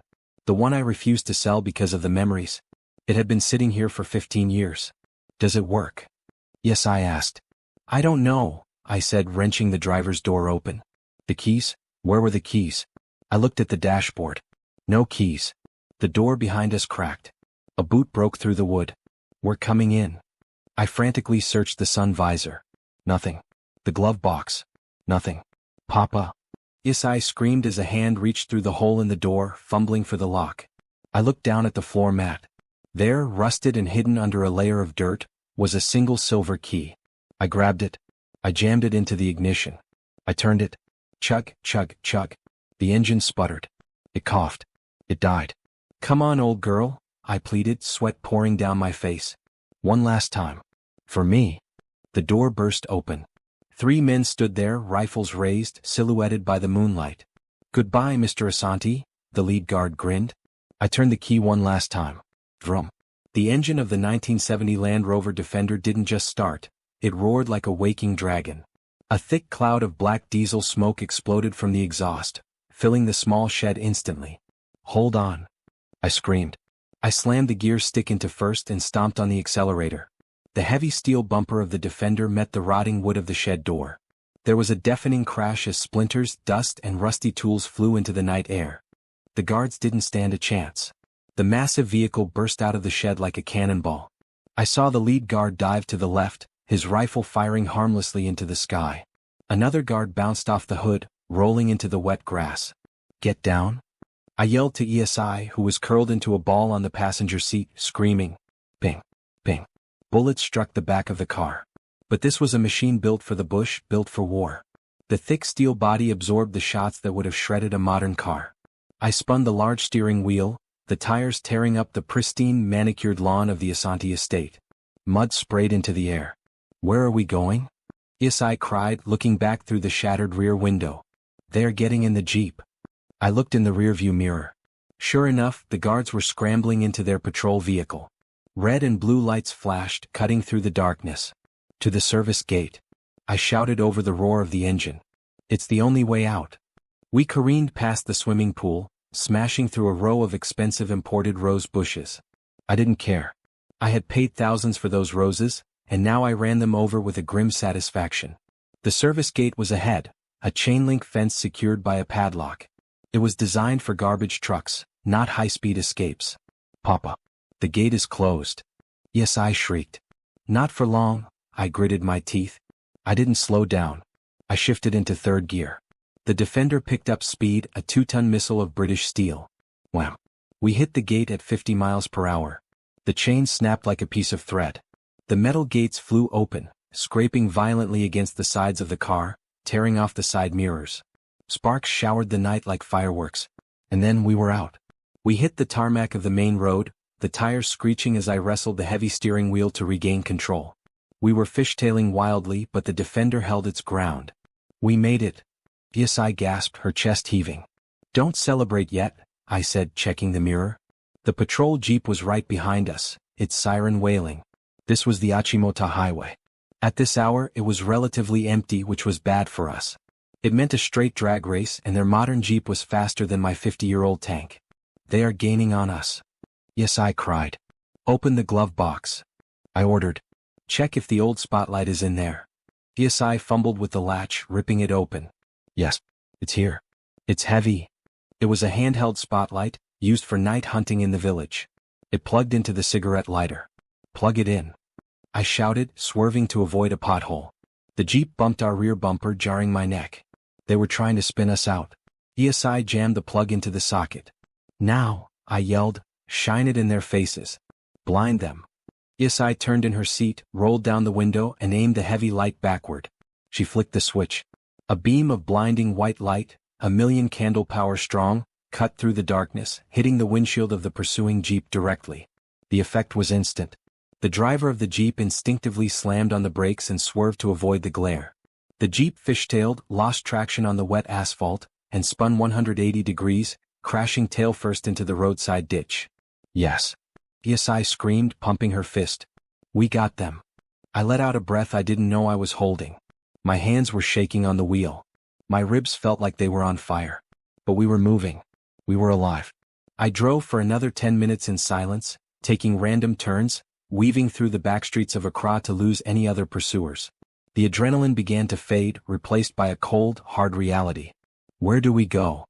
The one I refused to sell because of the memories. It had been sitting here for 15 years. "Does it work?" "Yes," I asked. "I don't know," I said, wrenching the driver's door open. "The keys? Where were the keys?" I looked at the dashboard. No keys. The door behind us cracked. A boot broke through the wood. "We're coming in." I frantically searched the sun visor. Nothing. The glove box. Nothing. "Papa!" Isai screamed as a hand reached through the hole in the door, fumbling for the lock. I looked down at the floor mat. There, rusted and hidden under a layer of dirt, was a single silver key. I grabbed it. I jammed it into the ignition. I turned it. Chug, chug, chug. The engine sputtered. It coughed. It died. "Come on, old girl," I pleaded, sweat pouring down my face. "One last time. For me." The door burst open. 3 men stood there, rifles raised, silhouetted by the moonlight. "Goodbye, Mr. Asante," the lead guard grinned. I turned the key one last time. Vroom. The engine of the 1970 Land Rover Defender didn't just start, it roared like a waking dragon. A thick cloud of black diesel smoke exploded from the exhaust, filling the small shed instantly. "Hold on," I screamed. I slammed the gear stick into first and stomped on the accelerator. The heavy steel bumper of the Defender met the rotting wood of the shed door. There was a deafening crash as splinters, dust, and rusty tools flew into the night air. The guards didn't stand a chance. The massive vehicle burst out of the shed like a cannonball. I saw the lead guard dive to the left, his rifle firing harmlessly into the sky. Another guard bounced off the hood, rolling into the wet grass. "Get down?" I yelled to ESI, who was curled into a ball on the passenger seat, screaming. Bing, bing. Bullets struck the back of the car. But this was a machine built for the bush, built for war. The thick steel body absorbed the shots that would have shredded a modern car. I spun the large steering wheel, the tires tearing up the pristine, manicured lawn of the Asante estate. Mud sprayed into the air. Where are we going? ESI cried, looking back through the shattered rear window. They are getting in the Jeep. I looked in the rearview mirror. Sure enough, the guards were scrambling into their patrol vehicle. Red and blue lights flashed, cutting through the darkness. To the service gate. I shouted over the roar of the engine. It's the only way out. We careened past the swimming pool, smashing through a row of expensive imported rose bushes. I didn't care. I had paid thousands for those roses, and now I ran them over with a grim satisfaction. The service gate was ahead, a chain-link fence secured by a padlock. It was designed for garbage trucks, not high-speed escapes. Papa. The gate is closed. Yes, I shrieked. Not for long, I gritted my teeth. I didn't slow down. I shifted into third gear. The Defender picked up speed, a 2-ton missile of British steel. Wham! We hit the gate at 50 miles per hour. The chain snapped like a piece of thread. The metal gates flew open, scraping violently against the sides of the car, tearing off the side mirrors. Sparks showered the night like fireworks. And then we were out. We hit the tarmac of the main road, the tires screeching as I wrestled the heavy steering wheel to regain control. We were fishtailing wildly, but the Defender held its ground. We made it. Yes, I gasped, her chest heaving. Don't celebrate yet, I said, checking the mirror. The patrol jeep was right behind us, its siren wailing. This was the Achimota Highway. At this hour, it was relatively empty, which was bad for us. It meant a straight drag race, and their modern jeep was faster than my 50-year-old tank. They are gaining on us. Yes, I cried. Open the glove box. I ordered. Check if the old spotlight is in there. Yes, I fumbled with the latch, ripping it open. Yes, it's here. It's heavy. It was a handheld spotlight, used for night hunting in the village. It plugged into the cigarette lighter. Plug it in. I shouted, swerving to avoid a pothole. The jeep bumped our rear bumper, jarring my neck. They were trying to spin us out. ESI jammed the plug into the socket. Now, I yelled, shine it in their faces. Blind them. ESI turned in her seat, rolled down the window, and aimed the heavy light backward. She flicked the switch. A beam of blinding white light, 1,000,000 candle power strong, cut through the darkness, hitting the windshield of the pursuing jeep directly. The effect was instant. The driver of the jeep instinctively slammed on the brakes and swerved to avoid the glare. The jeep fishtailed, lost traction on the wet asphalt, and spun 180 degrees, crashing tailfirst into the roadside ditch. Yes. ESI screamed, pumping her fist. We got them. I let out a breath I didn't know I was holding. My hands were shaking on the wheel. My ribs felt like they were on fire. But we were moving. We were alive. I drove for another 10 minutes in silence, taking random turns, weaving through the backstreets of Accra to lose any other pursuers. The adrenaline began to fade, replaced by a cold, hard reality. Where do we go?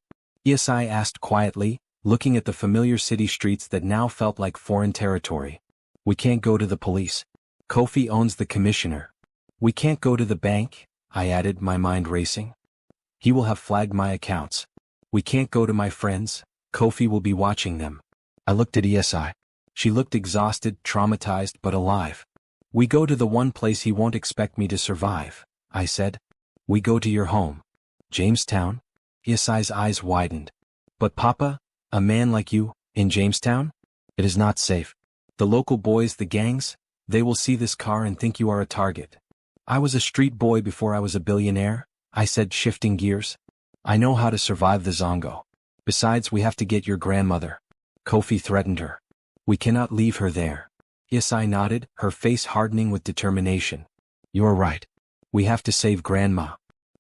ESI asked quietly, looking at the familiar city streets that now felt like foreign territory. We can't go to the police. Kofi owns the commissioner. We can't go to the bank, I added, my mind racing. He will have flagged my accounts. We can't go to my friends. Kofi will be watching them. I looked at ESI. She looked exhausted, traumatized, but alive. We go to the one place he won't expect me to survive, I said. We go to your home. Jamestown? ESI's eyes widened. But Papa, a man like you, in Jamestown? It is not safe. The local boys, the gangs, they will see this car and think you are a target. I was a street boy before I was a billionaire, I said, shifting gears. I know how to survive the Zongo. Besides, we have to get your grandmother. Kofi threatened her. We cannot leave her there. ESI nodded, her face hardening with determination. You're right. We have to save Grandma.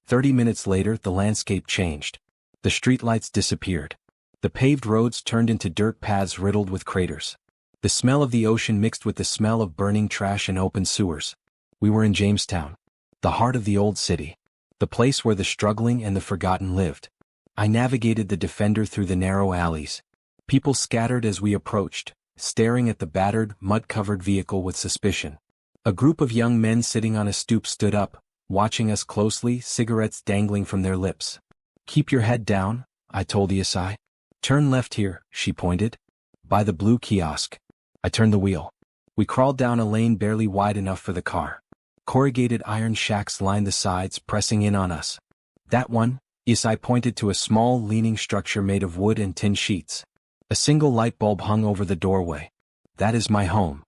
30 minutes later, the landscape changed. The streetlights disappeared. The paved roads turned into dirt paths riddled with craters. The smell of the ocean mixed with the smell of burning trash and open sewers. We were in Jamestown, the heart of the old city, the place where the struggling and the forgotten lived. I navigated the Defender through the narrow alleys. People scattered as we approached, staring at the battered, mud-covered vehicle with suspicion. A group of young men sitting on a stoop stood up, watching us closely, cigarettes dangling from their lips. Keep your head down, I told ESI. Turn left here, she pointed. By the blue kiosk. I turned the wheel. We crawled down a lane barely wide enough for the car. Corrugated iron shacks lined the sides, pressing in on us. That one, Isai pointed to a small leaning structure made of wood and tin sheets. A single light bulb hung over the doorway. That is my home.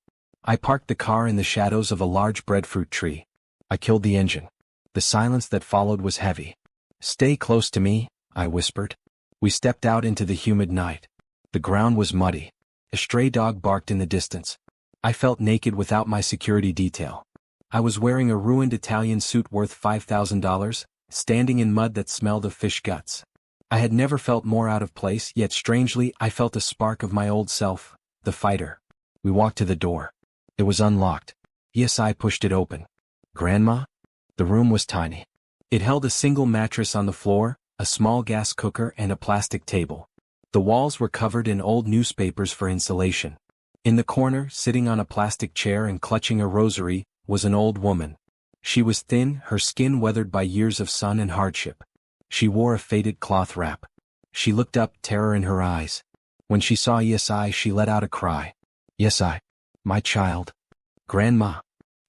I parked the car in the shadows of a large breadfruit tree. I killed the engine. The silence that followed was heavy. Stay close to me, I whispered. We stepped out into the humid night. The ground was muddy. A stray dog barked in the distance. I felt naked without my security detail. I was wearing a ruined Italian suit worth $5,000, standing in mud that smelled of fish guts. I had never felt more out of place, yet strangely I felt a spark of my old self, the fighter. We walked to the door. It was unlocked. Isai pushed it open. Grandma? The room was tiny. It held a single mattress on the floor, a small gas cooker and a plastic table. The walls were covered in old newspapers for insulation. In the corner, sitting on a plastic chair and clutching a rosary, was an old woman. She was thin, her skin weathered by years of sun and hardship. She wore a faded cloth wrap. She looked up, terror in her eyes. When she saw Isai, she let out a cry. Isai, my child. Grandma.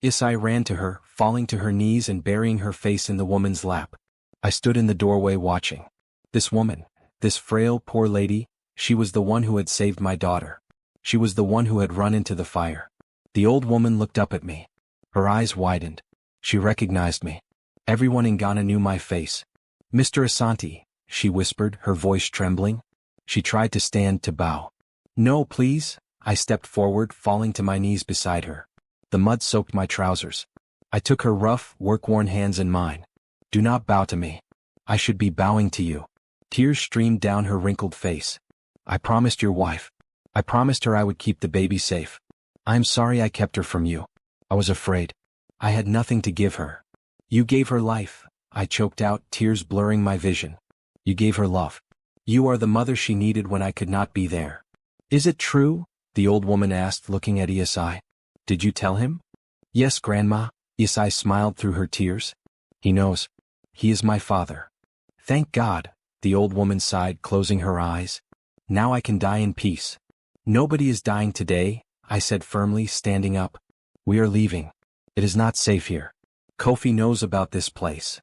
Isai ran to her, falling to her knees and burying her face in the woman's lap. I stood in the doorway watching. This woman, this frail, poor lady, she was the one who had saved my daughter. She was the one who had run into the fire. The old woman looked up at me. Her eyes widened. She recognized me. Everyone in Ghana knew my face. Mr. Asante, she whispered, her voice trembling. She tried to stand to bow. No, please. I stepped forward, falling to my knees beside her. The mud soaked my trousers. I took her rough, work-worn hands in mine. Do not bow to me. I should be bowing to you. Tears streamed down her wrinkled face. I promised your wife. I promised her I would keep the baby safe. I'm sorry I kept her from you. I was afraid. I had nothing to give her. You gave her life, I choked out, tears blurring my vision. You gave her love. You are the mother she needed when I could not be there. Is it true? The old woman asked, looking at Isai. Did you tell him? Yes, Grandma. Isai smiled through her tears. He knows. He is my father. Thank God, the old woman sighed, closing her eyes. Now I can die in peace. Nobody is dying today, I said firmly, standing up. We are leaving. It is not safe here. Kofi knows about this place.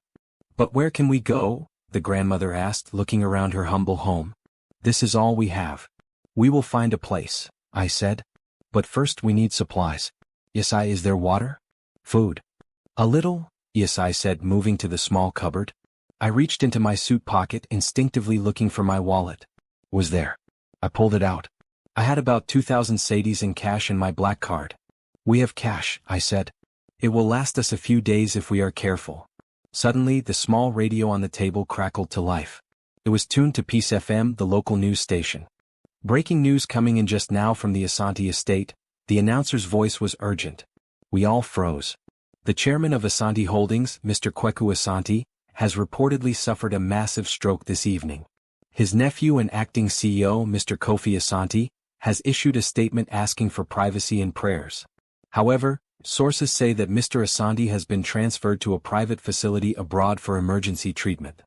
But where can we go? The grandmother asked, looking around her humble home. This is all we have. We will find a place, I said. But first we need supplies. Isai, is there water? Food? A little, Isai said, moving to the small cupboard. I reached into my suit pocket, instinctively looking for my wallet. Was there? I pulled it out. I had about 2,000 cedis in cash in my black card. We have cash, I said. It will last us a few days if we are careful. Suddenly, the small radio on the table crackled to life. It was tuned to Peace FM, the local news station. Breaking news coming in just now from the Asante estate. The announcer's voice was urgent. We all froze. The chairman of Asante Holdings, Mr. Kweku Asante, has reportedly suffered a massive stroke this evening. His nephew and acting CEO, Mr. Kofi Asante, has issued a statement asking for privacy and prayers. However, sources say that Mr. Asante has been transferred to a private facility abroad for emergency treatment.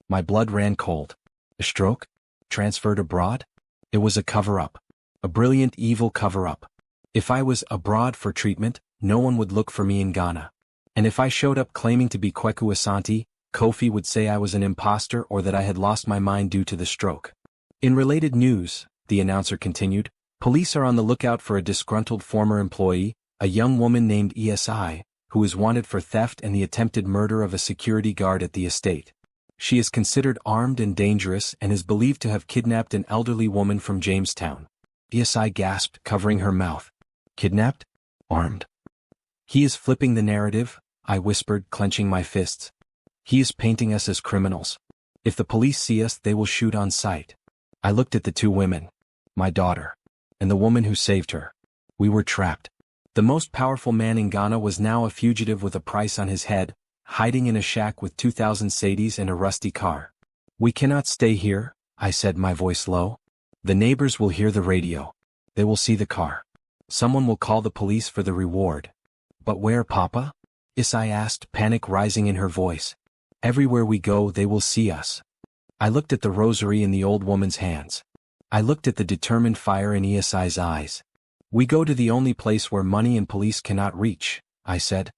My blood ran cold. A stroke? Transferred abroad? It was a cover-up. A brilliant, evil cover-up. If I was abroad for treatment, no one would look for me in Ghana. And if I showed up claiming to be Kweku Asante, Kofi would say I was an imposter or that I had lost my mind due to the stroke. In related news, the announcer continued, police are on the lookout for a disgruntled former employee, a young woman named Isai, who is wanted for theft and the attempted murder of a security guard at the estate. She is considered armed and dangerous and is believed to have kidnapped an elderly woman from Jamestown. Isai gasped, covering her mouth. Kidnapped? Armed? He is flipping the narrative, I whispered, clenching my fists. He is painting us as criminals. If the police see us, they will shoot on sight. I looked at the two women. My daughter. And the woman who saved her. We were trapped. The most powerful man in Ghana was now a fugitive with a price on his head, hiding in a shack with 2,000 cedis and a rusty car. We cannot stay here, I said, my voice low. The neighbors will hear the radio. They will see the car. Someone will call the police for the reward. But where, Papa? Isai asked, panic rising in her voice. Everywhere we go, they will see us. I looked at the rosary in the old woman's hands. I looked at the determined fire in ESI's eyes. We go to the only place where money and police cannot reach, I said.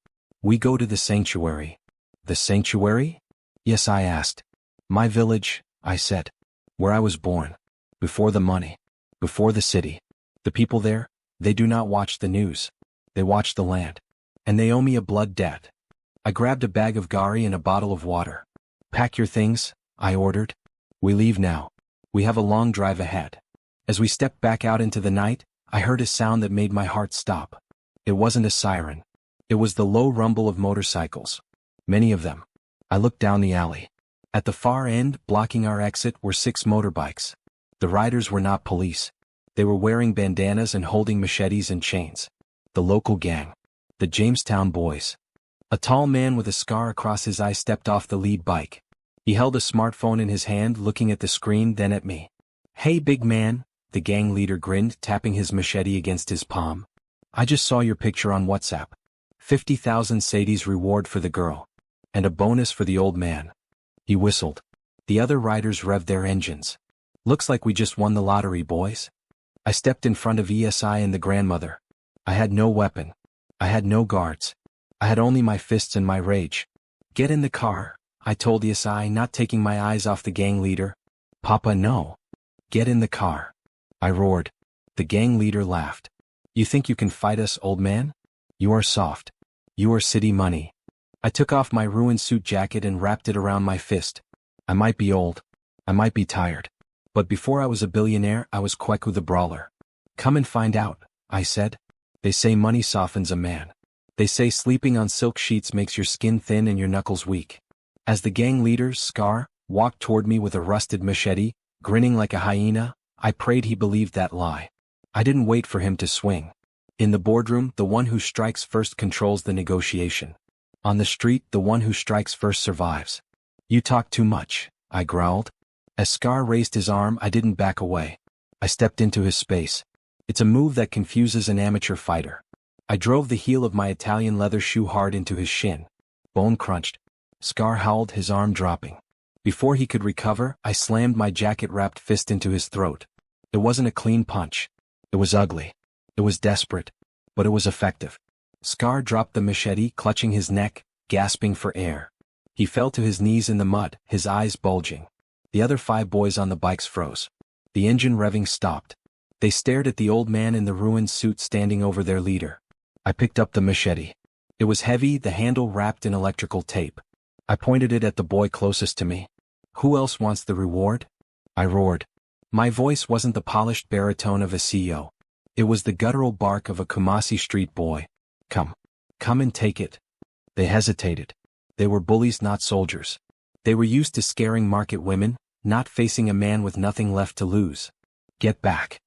We go to the sanctuary. The sanctuary? ESI asked. My village, I said. Where I was born. Before the money. Before the city. The people there, they do not watch the news. They watch the land. And they owe me a blood debt. I grabbed a bag of gari and a bottle of water. Pack your things, I ordered. We leave now. We have a long drive ahead. As we stepped back out into the night, I heard a sound that made my heart stop. It wasn't a siren. It was the low rumble of motorcycles. Many of them. I looked down the alley. At the far end, blocking our exit, were 6 motorbikes. The riders were not police. They were wearing bandanas and holding machetes and chains. The local gang. The Jamestown boys. A tall man with a scar across his eye stepped off the lead bike. He held a smartphone in his hand, looking at the screen, then at me. Hey big man, the gang leader grinned, tapping his machete against his palm. I just saw your picture on WhatsApp. 50,000 Sadie's reward for the girl. And a bonus for the old man. He whistled. The other riders revved their engines. Looks like we just won the lottery, boys. I stepped in front of ESI and the grandmother. I had no weapon. I had no guards. I had only my fists and my rage. Get in the car, I told ESI, not taking my eyes off the gang leader. Papa, no. Get in the car. I roared. The gang leader laughed. You think you can fight us, old man? You are soft. You are city money. I took off my ruined suit jacket and wrapped it around my fist. I might be old. I might be tired. But before I was a billionaire, I was Kweku the brawler. Come and find out, I said. They say money softens a man. They say sleeping on silk sheets makes your skin thin and your knuckles weak. As the gang leader, Scar, walked toward me with a rusted machete, grinning like a hyena, I prayed he believed that lie. I didn't wait for him to swing. In the boardroom, the one who strikes first controls the negotiation. On the street, the one who strikes first survives. You talk too much, I growled. As Scar raised his arm, I didn't back away. I stepped into his space. It's a move that confuses an amateur fighter. I drove the heel of my Italian leather shoe hard into his shin. Bone crunched. Scar howled, his arm dropping. Before he could recover, I slammed my jacket-wrapped fist into his throat. It wasn't a clean punch. It was ugly. It was desperate. But it was effective. Scar dropped the machete, clutching his neck, gasping for air. He fell to his knees in the mud, his eyes bulging. The other 5 boys on the bikes froze. The engine revving stopped. They stared at the old man in the ruined suit standing over their leader. I picked up the machete. It was heavy, the handle wrapped in electrical tape. I pointed it at the boy closest to me. Who else wants the reward? I roared. My voice wasn't the polished baritone of a CEO. It was the guttural bark of a Kumasi street boy. Come. Come and take it. They hesitated. They were bullies, not soldiers. They were used to scaring market women, not facing a man with nothing left to lose. Get back.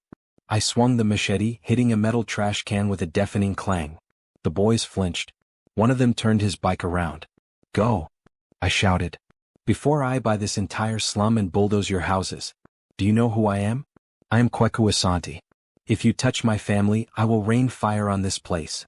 I swung the machete, hitting a metal trash can with a deafening clang. The boys flinched. One of them turned his bike around. Go. I shouted. Before I buy this entire slum and bulldoze your houses. Do you know who I am? I am Kweku Asante. If you touch my family, I will rain fire on this place.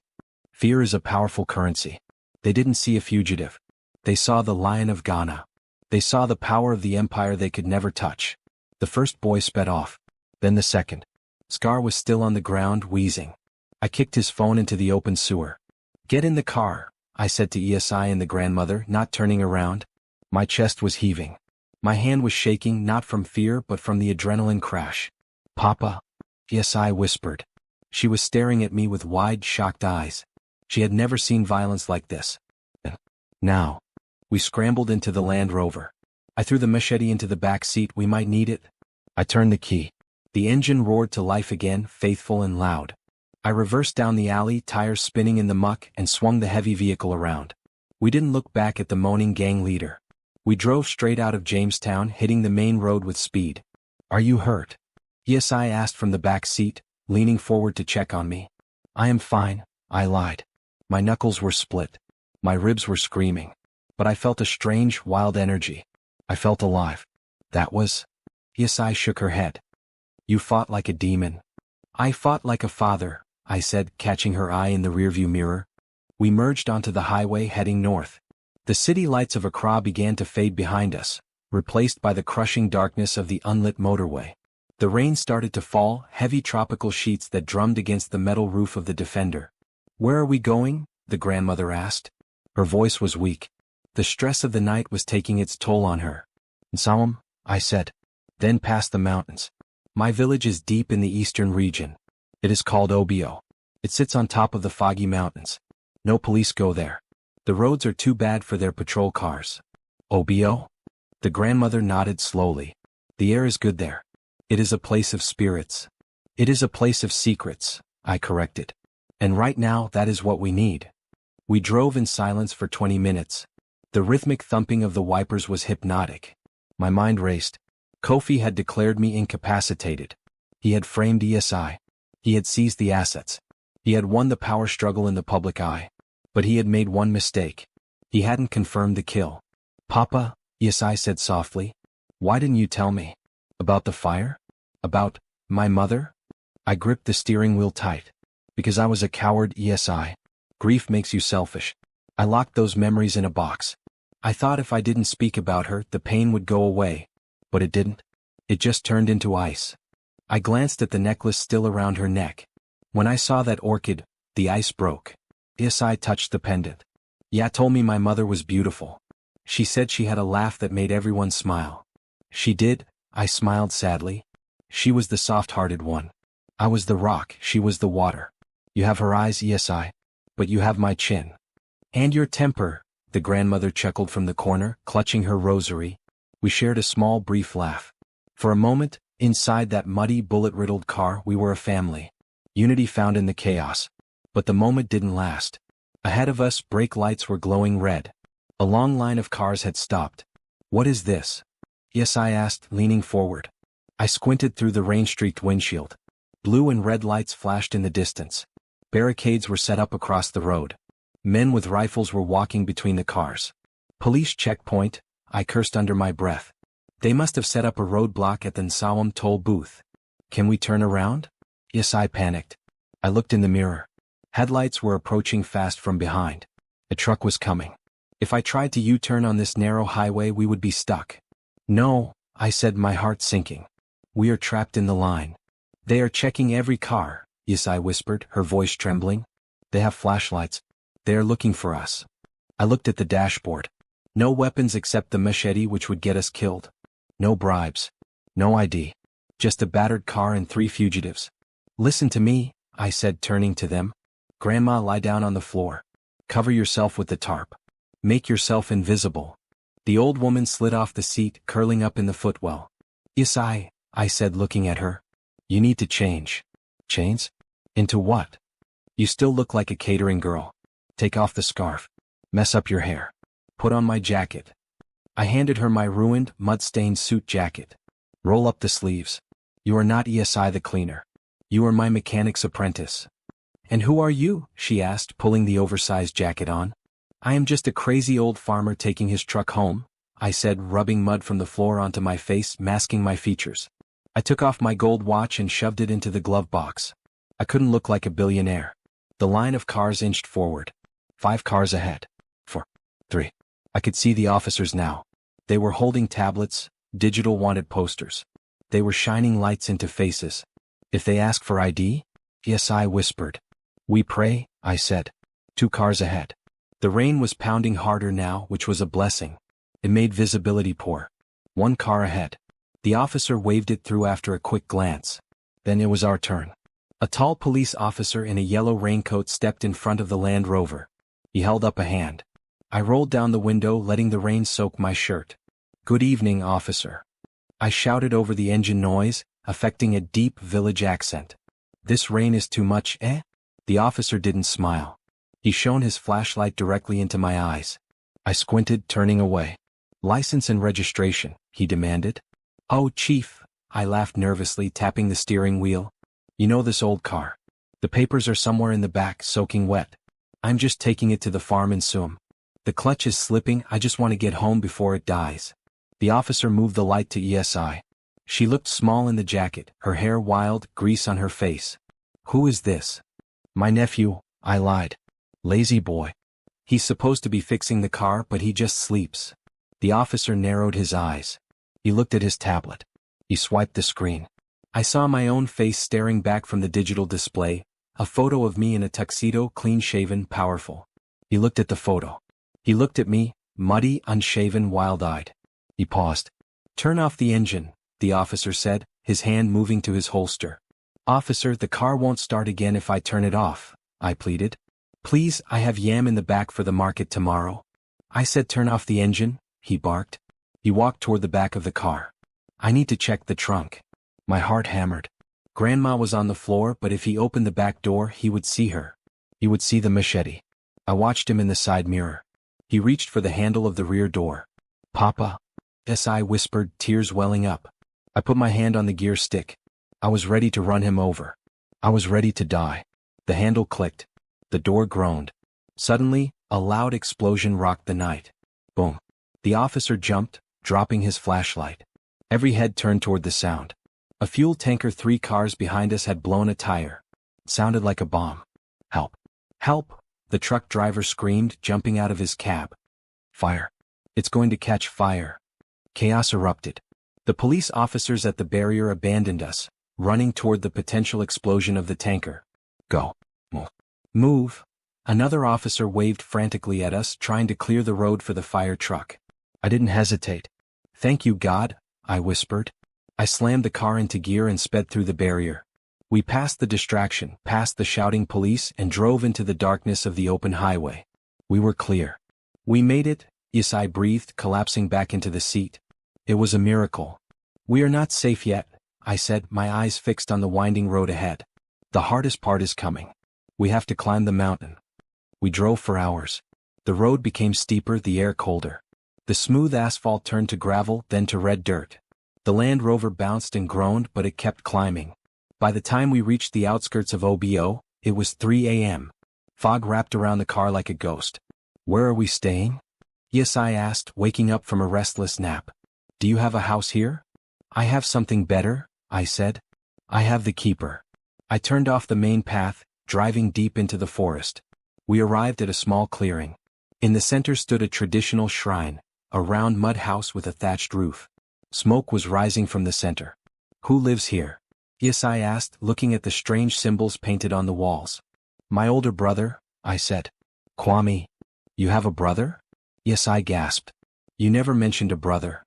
Fear is a powerful currency. They didn't see a fugitive. They saw the Lion of Ghana. They saw the power of the empire they could never touch. The first boy sped off. Then the second. Scar was still on the ground, wheezing. I kicked his phone into the open sewer. Get in the car, I said to ESI and the grandmother, not turning around. My chest was heaving. My hand was shaking, not from fear but from the adrenaline crash. Papa, ESI whispered. She was staring at me with wide, shocked eyes. She had never seen violence like this. Now. We scrambled into the Land Rover. I threw the machete into the back seat, we might need it. I turned the key. The engine roared to life again, faithful and loud. I reversed down the alley, tires spinning in the muck, and swung the heavy vehicle around. We didn't look back at the moaning gang leader. We drove straight out of Jamestown, hitting the main road with speed. Are you hurt? ESI asked from the back seat, leaning forward to check on me. I am fine, I lied. My knuckles were split. My ribs were screaming. But I felt a strange, wild energy. I felt alive. That was... ESI shook her head. You fought like a demon. I fought like a father, I said, catching her eye in the rearview mirror. We merged onto the highway heading north. The city lights of Accra began to fade behind us, replaced by the crushing darkness of the unlit motorway. The rain started to fall, heavy tropical sheets that drummed against the metal roof of the Defender. "Where are we going?" the grandmother asked. Her voice was weak. The stress of the night was taking its toll on her. "Nsawam," I said. "Then past the mountains. My village is deep in the eastern region. It is called Obio. It sits on top of the foggy mountains. No police go there. The roads are too bad for their patrol cars." "Obio?" The grandmother nodded slowly. "The air is good there. It is a place of spirits. It is a place of secrets," I corrected. "And right now that is what we need." We drove in silence for 20 minutes. The rhythmic thumping of the wipers was hypnotic. My mind raced. Kofi had declared me incapacitated. He had framed ESI. He had seized the assets. He had won the power struggle in the public eye. But he had made one mistake. He hadn't confirmed the kill. "Papa," ESI said softly, "why didn't you tell me? About the fire? About my mother?" I gripped the steering wheel tight. "Because I was a coward, ESI. Grief makes you selfish. I locked those memories in a box. I thought if I didn't speak about her, the pain would go away. But it didn't. It just turned into ice." I glanced at the necklace still around her neck. When I saw that orchid, the ice broke. ESI touched the pendant. "Ya told me my mother was beautiful. She said she had a laugh that made everyone smile." "She did," I smiled sadly. "She was the soft-hearted one. I was the rock, she was the water. You have her eyes, ESI. But you have my chin. And your temper," the grandmother chuckled from the corner, clutching her rosary. We shared a small, brief laugh. For a moment, inside that muddy, bullet-riddled car, we were a family. Unity found in the chaos. But the moment didn't last. Ahead of us, brake lights were glowing red. A long line of cars had stopped. "What is this?" ESI asked, leaning forward. I squinted through the rain-streaked windshield. Blue and red lights flashed in the distance. Barricades were set up across the road. Men with rifles were walking between the cars. "Police checkpoint," I cursed under my breath. "They must have set up a roadblock at the Nsawam toll booth. Can we turn around?" ESI panicked. I looked in the mirror. Headlights were approaching fast from behind. A truck was coming. If I tried to U-turn on this narrow highway, we would be stuck. "No," I said, my heart sinking. "We are trapped in the line. They are checking every car," ESI whispered, her voice trembling. "They have flashlights. They are looking for us." I looked at the dashboard. No weapons except the machete which would get us killed. No bribes. No ID. Just a battered car and 3 fugitives. "Listen to me," I said, turning to them. "Grandma, lie down on the floor. Cover yourself with the tarp. Make yourself invisible." The old woman slid off the seat, curling up in the footwell. "ESI," I said, looking at her. "You need to change." "Change? Into what?" "You still look like a catering girl. Take off the scarf. Mess up your hair. Put on my jacket." I handed her my ruined, mud-stained suit jacket. "Roll up the sleeves. You are not ESI the cleaner. You are my mechanic's apprentice." "And who are you?" she asked, pulling the oversized jacket on. "I am just a crazy old farmer taking his truck home," I said, rubbing mud from the floor onto my face, masking my features. I took off my gold watch and shoved it into the glove box. I couldn't look like a billionaire. The line of cars inched forward. 5 cars ahead. 4. 3. I could see the officers now. They were holding tablets, digital wanted posters. They were shining lights into faces. "If they ask for ID?" ESI whispered. "We pray," I said. 2 cars ahead. The rain was pounding harder now, which was a blessing. It made visibility poor. 1 car ahead. The officer waved it through after a quick glance. Then it was our turn. A tall police officer in a yellow raincoat stepped in front of the Land Rover. He held up a hand. I rolled down the window, letting the rain soak my shirt. "Good evening, officer." I shouted over the engine noise, affecting a deep village accent. "This rain is too much, eh?" The officer didn't smile. He shone his flashlight directly into my eyes. I squinted, turning away. "License and registration," he demanded. "Oh, Chief," I laughed nervously, tapping the steering wheel. "You know this old car. The papers are somewhere in the back, soaking wet. I'm just taking it to the farm in Suam. The clutch is slipping, I just want to get home before it dies." The officer moved the light to ESI. She looked small in the jacket, her hair wild, grease on her face. "Who is this?" "My nephew," I lied. "Lazy boy. He's supposed to be fixing the car, but he just sleeps." The officer narrowed his eyes. He looked at his tablet. He swiped the screen. I saw my own face staring back from the digital display, a photo of me in a tuxedo, clean-shaven, powerful. He looked at the photo. He looked at me, muddy, unshaven, wild-eyed. He paused. "Turn off the engine," the officer said, his hand moving to his holster. "Officer, the car won't start again if I turn it off," I pleaded. "Please, I have yam in the back for the market tomorrow." I said turn off the engine, he barked. He walked toward the back of the car. "I need to check the trunk." My heart hammered. Grandma was on the floor, but if he opened the back door, he would see her. He would see the machete. I watched him in the side mirror. He reached for the handle of the rear door. "Papa?" Yes, I whispered, tears welling up. I put my hand on the gear stick. I was ready to run him over. I was ready to die. The handle clicked. The door groaned. Suddenly, a loud explosion rocked the night. Boom. The officer jumped, dropping his flashlight. Every head turned toward the sound. A fuel tanker 3 cars behind us had blown a tire. It sounded like a bomb. "Help! Help!" the truck driver screamed, jumping out of his cab. "Fire! It's going to catch fire!" Chaos erupted. The police officers at the barrier abandoned us, running toward the potential explosion of the tanker. "Go. Move. Move." Another officer waved frantically at us, trying to clear the road for the fire truck. I didn't hesitate. "Thank you, God," I whispered. I slammed the car into gear and sped through the barrier. We passed the distraction, past the shouting police, and drove into the darkness of the open highway. We were clear. "We made it," yes, I breathed, collapsing back into the seat. It was a miracle. "We are not safe yet," I said, my eyes fixed on the winding road ahead. "The hardest part is coming. We have to climb the mountain." We drove for hours. The road became steeper, the air colder. The smooth asphalt turned to gravel, then to red dirt. The Land Rover bounced and groaned, but it kept climbing. By the time we reached the outskirts of OBO, it was 3 a.m. Fog wrapped around the car like a ghost. "Where are we staying?" "Yes," I asked, waking up from a restless nap. "Do you have a house here?" "I have something better," I said. "I have the keeper." I turned off the main path, driving deep into the forest. We arrived at a small clearing. In the center stood a traditional shrine, a round mud house with a thatched roof. Smoke was rising from the center. "Who lives here?" "Yes," I asked, looking at the strange symbols painted on the walls. "My older brother," I said. "Kwame. You have a brother?" "Yes," I gasped. "You never mentioned a brother."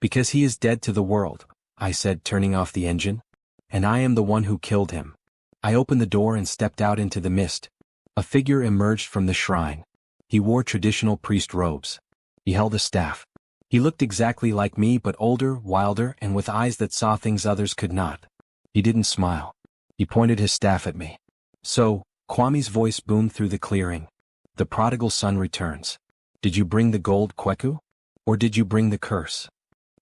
"Because he is dead to the world," I said, turning off the engine. "And I am the one who killed him." I opened the door and stepped out into the mist. A figure emerged from the shrine. He wore traditional priest robes. He held a staff. He looked exactly like me, but older, wilder, and with eyes that saw things others could not. He didn't smile. He pointed his staff at me. "So," Kwame's voice boomed through the clearing. "The prodigal son returns. Did you bring the gold, Kweku? Or did you bring the curse?"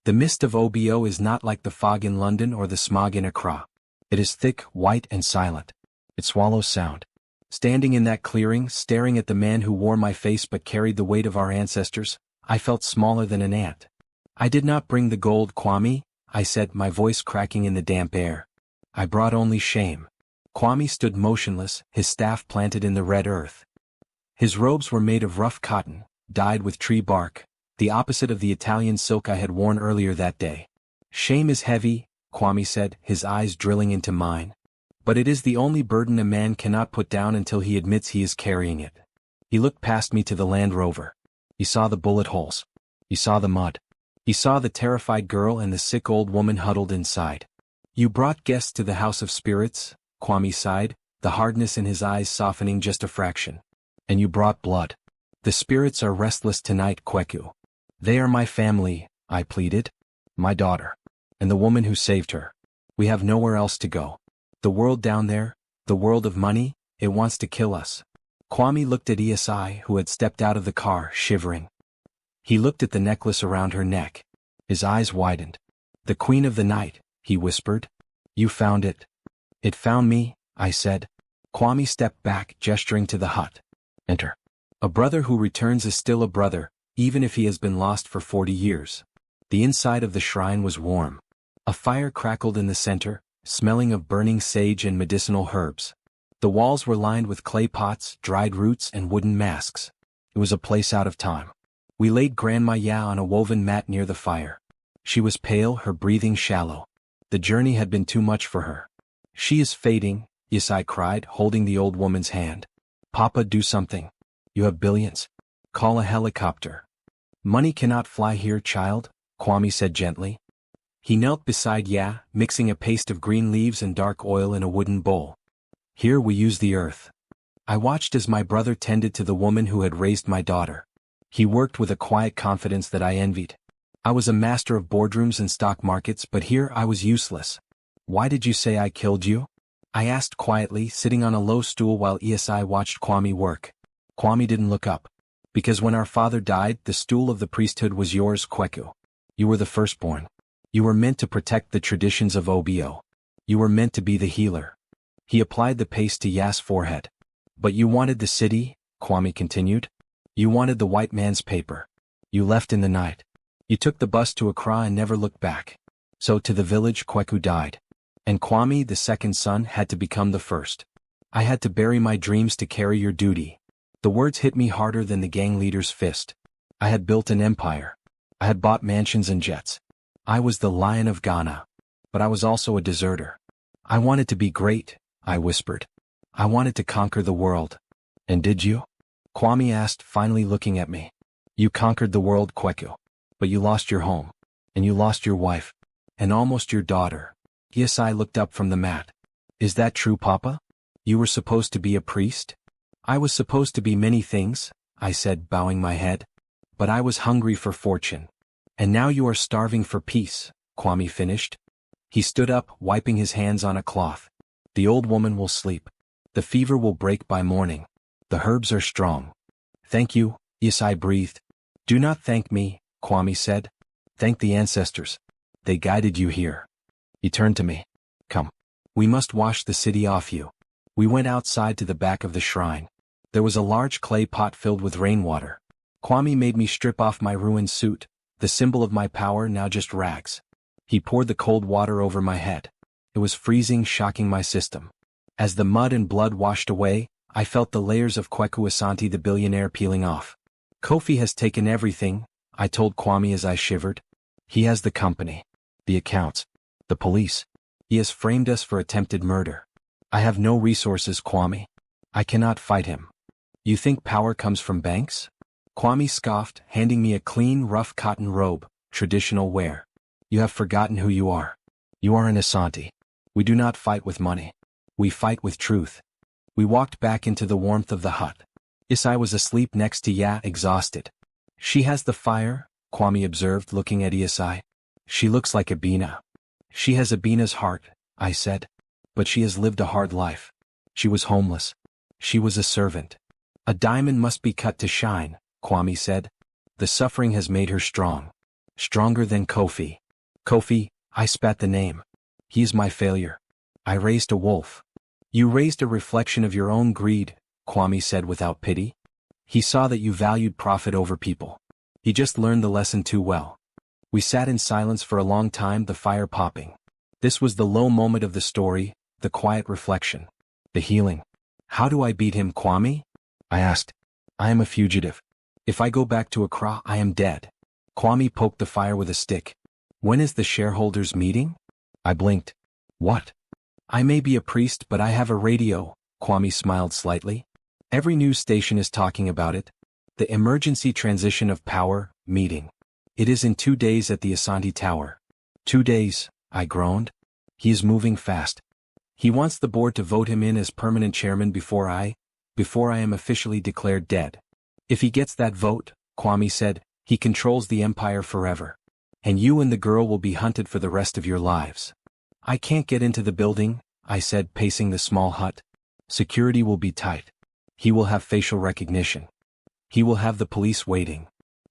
The mist of OBO is not like the fog in London or the smog in Accra. It is thick, white, and silent. It swallows sound. Standing in that clearing, staring at the man who wore my face but carried the weight of our ancestors, I felt smaller than an ant. "I did not bring the gold, Kwame," I said, my voice cracking in the damp air. "I brought only shame." Kwame stood motionless, his staff planted in the red earth. His robes were made of rough cotton, dyed with tree bark, the opposite of the Italian silk I had worn earlier that day. "Shame is heavy," Kwame said, his eyes drilling into mine. "But it is the only burden a man cannot put down until he admits he is carrying it." He looked past me to the Land Rover. He saw the bullet holes. He saw the mud. He saw the terrified girl and the sick old woman huddled inside. "You brought guests to the House of Spirits," Kwame sighed, the hardness in his eyes softening just a fraction. "And you brought blood. The spirits are restless tonight, Kweku." "They are my family," I pleaded. "My daughter. And the woman who saved her. We have nowhere else to go. The world down there, the world of money, it wants to kill us." Kwame looked at ESI, who had stepped out of the car, shivering. He looked at the necklace around her neck. His eyes widened. "The Queen of the Night," he whispered. "You found it." "It found me," I said. Kwame stepped back, gesturing to the hut. "Enter." A brother who returns is still a brother, even if he has been lost for 40 years. The inside of the shrine was warm. A fire crackled in the center, smelling of burning sage and medicinal herbs. The walls were lined with clay pots, dried roots, and wooden masks. It was a place out of time. We laid Grandma Ya on a woven mat near the fire. She was pale, her breathing shallow. The journey had been too much for her. She is fading, Isai cried, holding the old woman's hand. Papa, do something. You have billions. Call a helicopter. Money cannot fly here, child, Kwame said gently. He knelt beside Ya, mixing a paste of green leaves and dark oil in a wooden bowl. Here we use the earth. I watched as my brother tended to the woman who had raised my daughter. He worked with a quiet confidence that I envied. I was a master of boardrooms and stock markets, but here I was useless. Why did you say I killed you? I asked quietly, sitting on a low stool while Isai watched Kwame work. Kwame didn't look up. Because when our father died, the stool of the priesthood was yours, Kweku. You were the firstborn. You were meant to protect the traditions of Obo. You were meant to be the healer. He applied the paste to Ya's forehead. But you wanted the city, Kwame continued. You wanted the white man's paper. You left in the night. You took the bus to Accra and never looked back. So to the village Kweku died. And Kwame, the second son, had to become the first. I had to bury my dreams to carry your duty. The words hit me harder than the gang leader's fist. I had built an empire. I had bought mansions and jets. I was the Lion of Ghana. But I was also a deserter. I wanted to be great, I whispered. I wanted to conquer the world. And did you? Kwame asked, finally looking at me. You conquered the world, Kweku. But you lost your home. And you lost your wife. And almost your daughter. Isai looked up from the mat. Is that true, Papa? You were supposed to be a priest? I was supposed to be many things, I said, bowing my head. But I was hungry for fortune. And now you are starving for peace, Kwame finished. He stood up, wiping his hands on a cloth. The old woman will sleep. The fever will break by morning. The herbs are strong. Thank you, Isai breathed. Do not thank me, Kwame said. Thank the ancestors. They guided you here. He turned to me. Come. We must wash the city off you. We went outside to the back of the shrine. There was a large clay pot filled with rainwater. Kwame made me strip off my ruined suit, the symbol of my power, now just rags. He poured the cold water over my head. It was freezing, shocking my system. As the mud and blood washed away, I felt the layers of Kweku Asante the billionaire peeling off. Kofi has taken everything, I told Kwame as I shivered. He has the company, the accounts, the police. He has framed us for attempted murder. I have no resources, Kwame. I cannot fight him. You think power comes from banks? Kwame scoffed, handing me a clean, rough cotton robe, traditional wear. You have forgotten who you are. You are an Asante. We do not fight with money. We fight with truth. We walked back into the warmth of the hut. Isai was asleep next to Ya, exhausted. She has the fire, Kwame observed, looking at Isai. She looks like Abina. She has Abina's heart, I said. But she has lived a hard life. She was homeless. She was a servant. A diamond must be cut to shine, Kwame said. The suffering has made her strong. Stronger than Kofi. Kofi, I spat the name. He is my failure. I raised a wolf. You raised a reflection of your own greed, Kwame said without pity. He saw that you valued profit over people. He just learned the lesson too well. We sat in silence for a long time, the fire popping. This was the low moment of the story, the quiet reflection. The healing. How do I beat him, Kwame? I asked. I am a fugitive. If I go back to Accra, I am dead. Kwame poked the fire with a stick. When is the shareholders' meeting? I blinked. What? I may be a priest, but I have a radio, Kwame smiled slightly. Every news station is talking about it. The emergency transition of power meeting. It is in 2 days at the Asante Tower. 2 days, I groaned. He is moving fast. He wants the board to vote him in as permanent chairman before I am officially declared dead. If he gets that vote, Kwame said, he controls the empire forever. And you and the girl will be hunted for the rest of your lives. I can't get into the building, I said, pacing the small hut. Security will be tight. He will have facial recognition. He will have the police waiting.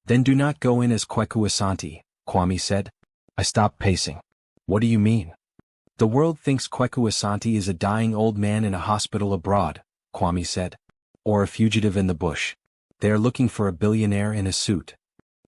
Then do not go in as Kweku Asante, Kwame said. I stopped pacing. What do you mean? The world thinks Kweku Asante is a dying old man in a hospital abroad, Kwame said. Or a fugitive in the bush. They are looking for a billionaire in a suit.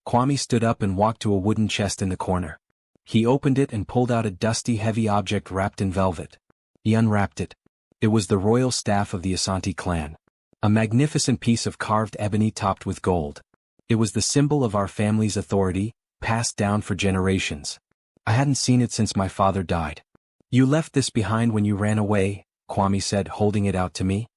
Kwame stood up and walked to a wooden chest in the corner. He opened it and pulled out a dusty, heavy object wrapped in velvet. He unwrapped it. It was the royal staff of the Asante clan. A magnificent piece of carved ebony topped with gold. It was the symbol of our family's authority, passed down for generations. I hadn't seen it since my father died. You left this behind when you ran away, Kwame said, holding it out to me.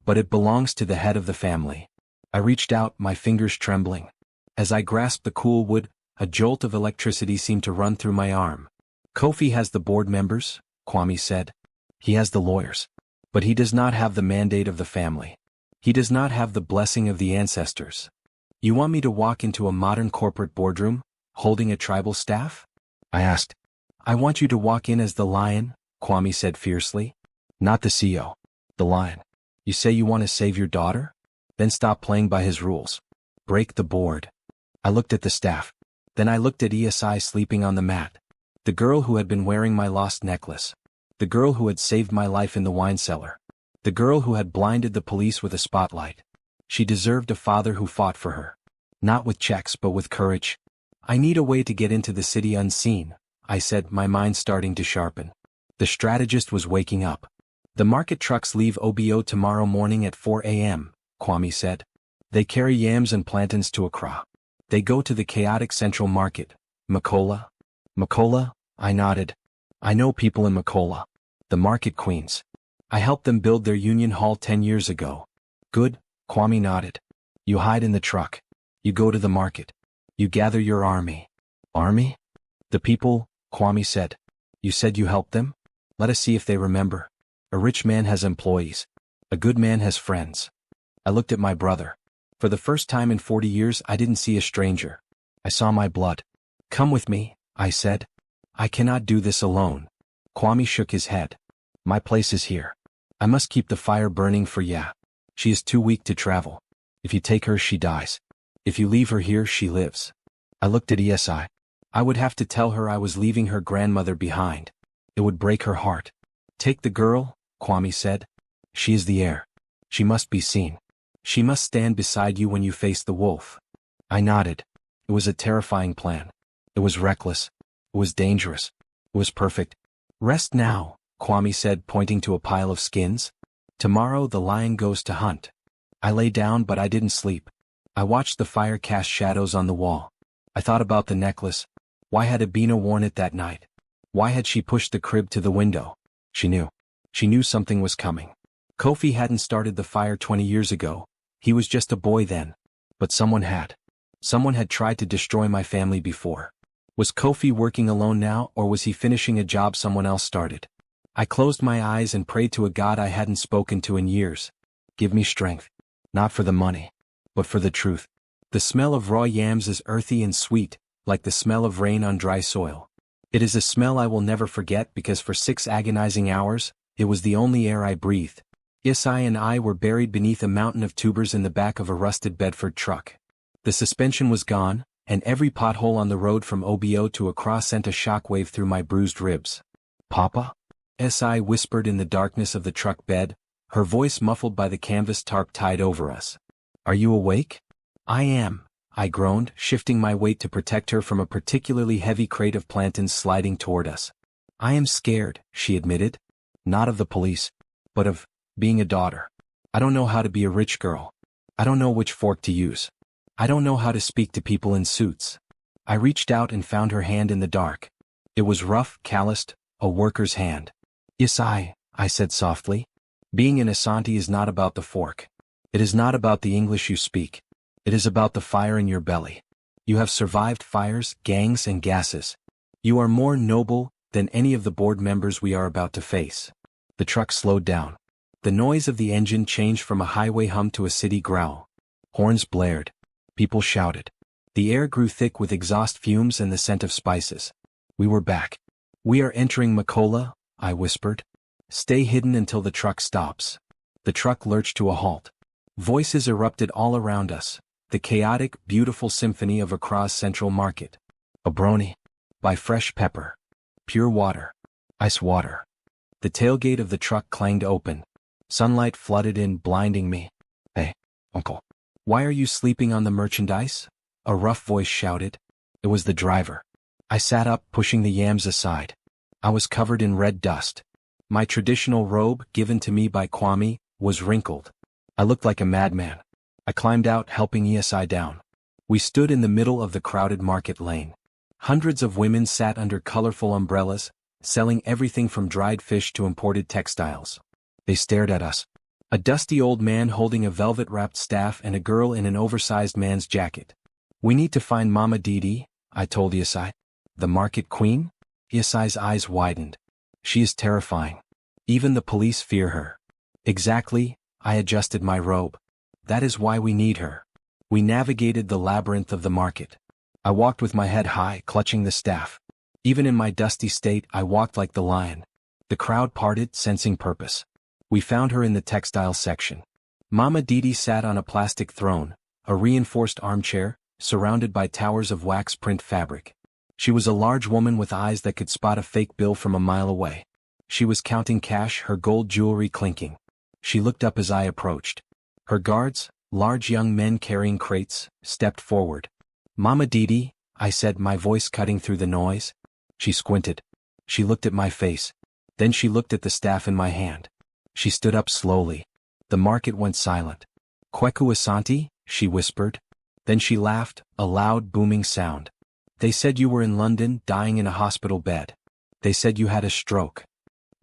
But it belongs to the head of the family. I reached out, my fingers trembling. As I grasped the cool wood, a jolt of electricity seemed to run through my arm. Kofi has the board members, Kwame said. He has the lawyers. But he does not have the mandate of the family. He does not have the blessing of the ancestors. You want me to walk into a modern corporate boardroom, holding a tribal staff? I asked. I want you to walk in as the lion, Kwame said fiercely. Not the CEO. The lion. You say you want to save your daughter? Then stop playing by his rules. Break the board. I looked at the staff. Then I looked at ESI sleeping on the mat. The girl who had been wearing my lost necklace. The girl who had saved my life in the wine cellar. The girl who had blinded the police with a spotlight. She deserved a father who fought for her. Not with checks but with courage. I need a way to get into the city unseen, I said, my mind starting to sharpen. The strategist was waking up. The market trucks leave OBO tomorrow morning at 4 a.m., Kwame said. They carry yams and plantains to Accra. They go to the chaotic central market. Makola? Makola? I nodded. I know people in Makola. The market queens. I helped them build their union hall 10 years ago. Good, Kwame nodded. You hide in the truck. You go to the market. You gather your army. Army? The people, Kwame said. You said you helped them? Let us see if they remember. A rich man has employees. A good man has friends. I looked at my brother. For the first time in 40 years I didn't see a stranger. I saw my blood. Come with me, I said. I cannot do this alone. Kwame shook his head. My place is here. I must keep the fire burning for Ya. She is too weak to travel. If you take her, she dies. If you leave her here, she lives. I looked at ESI. I would have to tell her I was leaving her grandmother behind. It would break her heart. Take the girl, Kwame said. She is the heir. She must be seen. She must stand beside you when you face the wolf. I nodded. It was a terrifying plan. It was reckless. It was dangerous. It was perfect. Rest now, Kwame said, pointing to a pile of skins. Tomorrow the lion goes to hunt. I lay down, but I didn't sleep. I watched the fire cast shadows on the wall. I thought about the necklace. Why had Abina worn it that night? Why had she pushed the crib to the window? She knew. She knew something was coming. Kofi hadn't started the fire 20 years ago. He was just a boy then. But someone had. Someone had tried to destroy my family before. Was Kofi working alone now, or was he finishing a job someone else started? I closed my eyes and prayed to a God I hadn't spoken to in years. Give me strength. Not for the money, but for the truth. The smell of raw yams is earthy and sweet, like the smell of rain on dry soil. It is a smell I will never forget because for 6 agonizing hours, it was the only air I breathed. Isai and I were buried beneath a mountain of tubers in the back of a rusted Bedford truck. The suspension was gone, and every pothole on the road from OBO to Accra sent a shockwave through my bruised ribs. Papa? Isai whispered in the darkness of the truck bed, her voice muffled by the canvas tarp tied over us. Are you awake? I am, I groaned, shifting my weight to protect her from a particularly heavy crate of plantains sliding toward us. I am scared, she admitted. Not of the police, but of being a daughter. I don't know how to be a rich girl. I don't know which fork to use. I don't know how to speak to people in suits. I reached out and found her hand in the dark. It was rough, calloused, a worker's hand. Isai, I said softly. Being an Asante is not about the fork. It is not about the English you speak. It is about the fire in your belly. You have survived fires, gangs, and gases. You are more noble than any of the board members we are about to face. The truck slowed down. The noise of the engine changed from a highway hum to a city growl. Horns blared. People shouted. The air grew thick with exhaust fumes and the scent of spices. We were back. We are entering Makola, I whispered. Stay hidden until the truck stops. The truck lurched to a halt. Voices erupted all around us. The chaotic, beautiful symphony of Accra's central market. Obroni. Buy fresh pepper. Pure water. Ice water. The tailgate of the truck clanged open. Sunlight flooded in, blinding me. Hey, uncle. Why are you sleeping on the merchandise? A rough voice shouted. It was the driver. I sat up, pushing the yams aside. I was covered in red dust. My traditional robe, given to me by Kwame, was wrinkled. I looked like a madman. I climbed out, helping ESI down. We stood in the middle of the crowded market lane. Hundreds of women sat under colorful umbrellas, selling everything from dried fish to imported textiles. They stared at us. A dusty old man holding a velvet-wrapped staff and a girl in an oversized man's jacket. "We need to find Mama Didi," I told Yesai. "The market queen?" Yesai's eyes widened. "She is terrifying. Even the police fear her." "Exactly," I adjusted my robe. "That is why we need her." We navigated the labyrinth of the market. I walked with my head high, clutching the staff. Even in my dusty state, I walked like the lion. The crowd parted, sensing purpose. We found her in the textile section. Mama Didi sat on a plastic throne, a reinforced armchair, surrounded by towers of wax print fabric. She was a large woman with eyes that could spot a fake bill from a mile away. She was counting cash, her gold jewelry clinking. She looked up as I approached. Her guards, large young men carrying crates, stepped forward. "Mama Didi," I said, my voice cutting through the noise. She squinted. She looked at my face. Then she looked at the staff in my hand. She stood up slowly. The market went silent. "Kweku Asante," she whispered. Then she laughed, a loud booming sound. "They said you were in London, dying in a hospital bed. They said you had a stroke."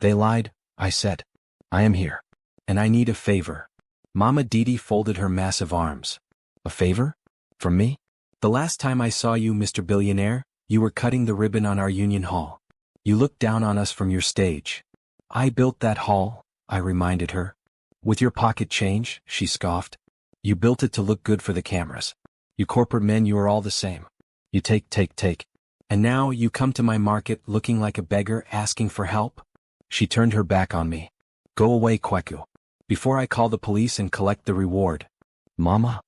"They lied," I said. "I am here. And I need a favor." Mama Didi folded her massive arms. "A favor? From me?" "The last time I saw you, Mr. Billionaire, you were cutting the ribbon on our Union Hall. You looked down on us from your stage." "I built that hall," I reminded her. "With your pocket change," she scoffed. "You built it to look good for the cameras. You corporate men, you are all the same. You take. And now you come to my market looking like a beggar asking for help?" She turned her back on me. "Go away, Kweku. Before I call the police and collect the reward." "Mama?"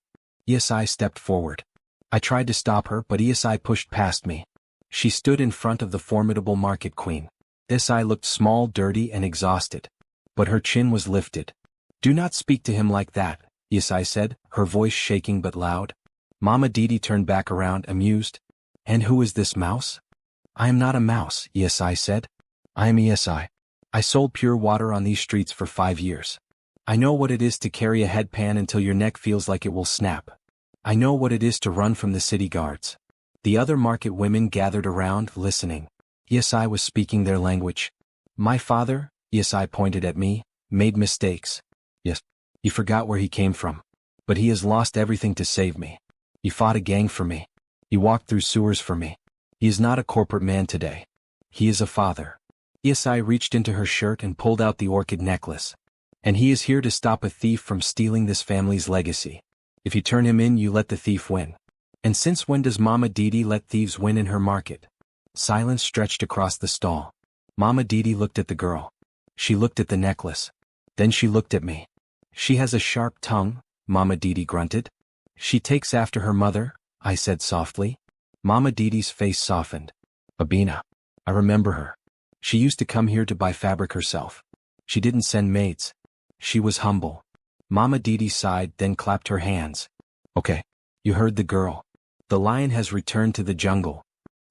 Yesai stepped forward. I tried to stop her, but Yesai pushed past me. She stood in front of the formidable market queen. Yesai looked small, dirty, and exhausted. But her chin was lifted. "Do not speak to him like that," Yesai said, her voice shaking but loud. Mama Didi turned back around, amused. "And who is this mouse?" "I am not a mouse," Yesai said. "I am Yesai. I sold pure water on these streets for 5 years. I know what it is to carry a headpan until your neck feels like it will snap. I know what it is to run from the city guards." The other market women gathered around, listening. Yesai was speaking their language. "My father," Yesai pointed at me, "made mistakes. Yes, he forgot where he came from. But he has lost everything to save me. He fought a gang for me. He walked through sewers for me. He is not a corporate man today. He is a father." Yesai reached into her shirt and pulled out the orchid necklace. "And he is here to stop a thief from stealing this family's legacy. If you turn him in, you let the thief win." "And since when does Mama Didi let thieves win in her market?" Silence stretched across the stall. Mama Didi looked at the girl. She looked at the necklace. Then she looked at me. "She has a sharp tongue," Mama Didi grunted. "She takes after her mother," I said softly. Mama Didi's face softened. "Abina. I remember her. She used to come here to buy fabric herself. She didn't send maids. She was humble." Mama Didi sighed, then clapped her hands. "Okay. You heard the girl. The lion has returned to the jungle."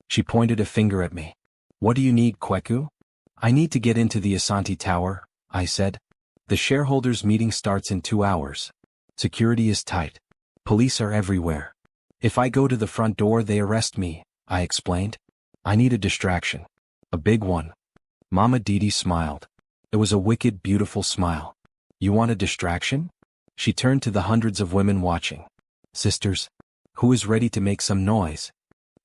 She pointed a finger at me. "What do you need, Kweku?" "I need to get into the Asante Tower," I said. "The shareholders' meeting starts in 2 hours. Security is tight. Police are everywhere. If I go to the front door, they arrest me," I explained. "I need a distraction. A big one." Mama Didi smiled. It was a wicked, beautiful smile. "You want a distraction?" She turned to the hundreds of women watching. "Sisters, who is ready to make some noise?"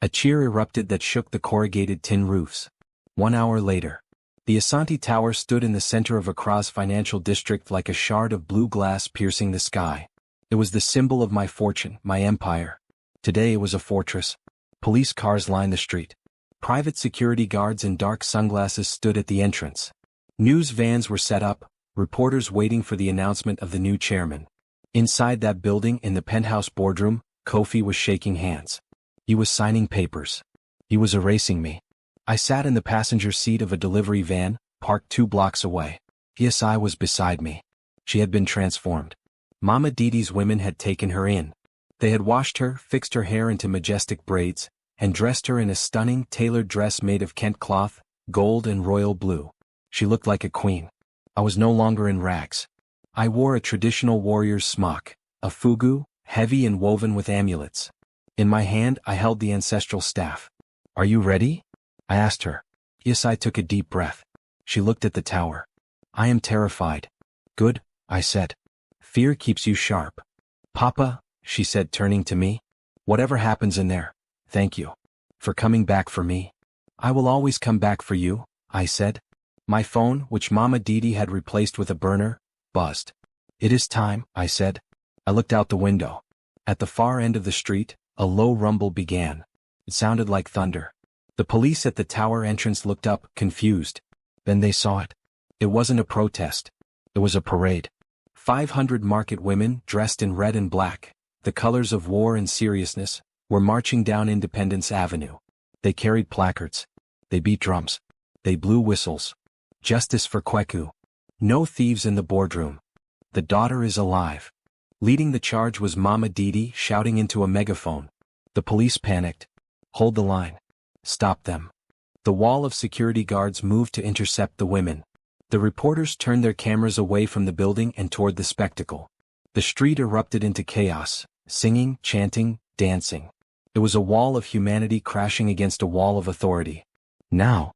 A cheer erupted that shook the corrugated tin roofs. 1 hour later, the Asante Tower stood in the center of Accra's financial district like a shard of blue glass piercing the sky. It was the symbol of my fortune, my empire. Today it was a fortress. Police cars lined the street. Private security guards in dark sunglasses stood at the entrance. News vans were set up, reporters waiting for the announcement of the new chairman. Inside that building, in the penthouse boardroom, Kofi was shaking hands. He was signing papers. He was erasing me. I sat in the passenger seat of a delivery van, parked 2 blocks away. Yesai was beside me. She had been transformed. Mama Didi's women had taken her in. They had washed her, fixed her hair into majestic braids, and dressed her in a stunning, tailored dress made of Kent cloth, gold and royal blue. She looked like a queen. I was no longer in rags. I wore a traditional warrior's smock, a fugu, heavy and woven with amulets. In my hand I held the ancestral staff. Are you ready? I asked her. Yes, I took a deep breath. She looked at the tower. I am terrified. Good, I said. Fear keeps you sharp. Papa, she said, turning to me. Whatever happens in there, thank you. For coming back for me. I will always come back for you, I said. My phone, which Mama Didi had replaced with a burner, buzzed. It is time, I said. I looked out the window. At the far end of the street, a low rumble began. It sounded like thunder. The police at the tower entrance looked up, confused. Then they saw it. It wasn't a protest. It was a parade. 500 market women, dressed in red and black, the colors of war and seriousness, were marching down Independence Avenue. They carried placards. They beat drums. They blew whistles. Justice for Kweku. No thieves in the boardroom. The daughter is alive. Leading the charge was Mama Didi, shouting into a megaphone. The police panicked. Hold the line. Stop them. The wall of security guards moved to intercept the women. The reporters turned their cameras away from the building and toward the spectacle. The street erupted into chaos, singing, chanting, dancing. It was a wall of humanity crashing against a wall of authority. Now,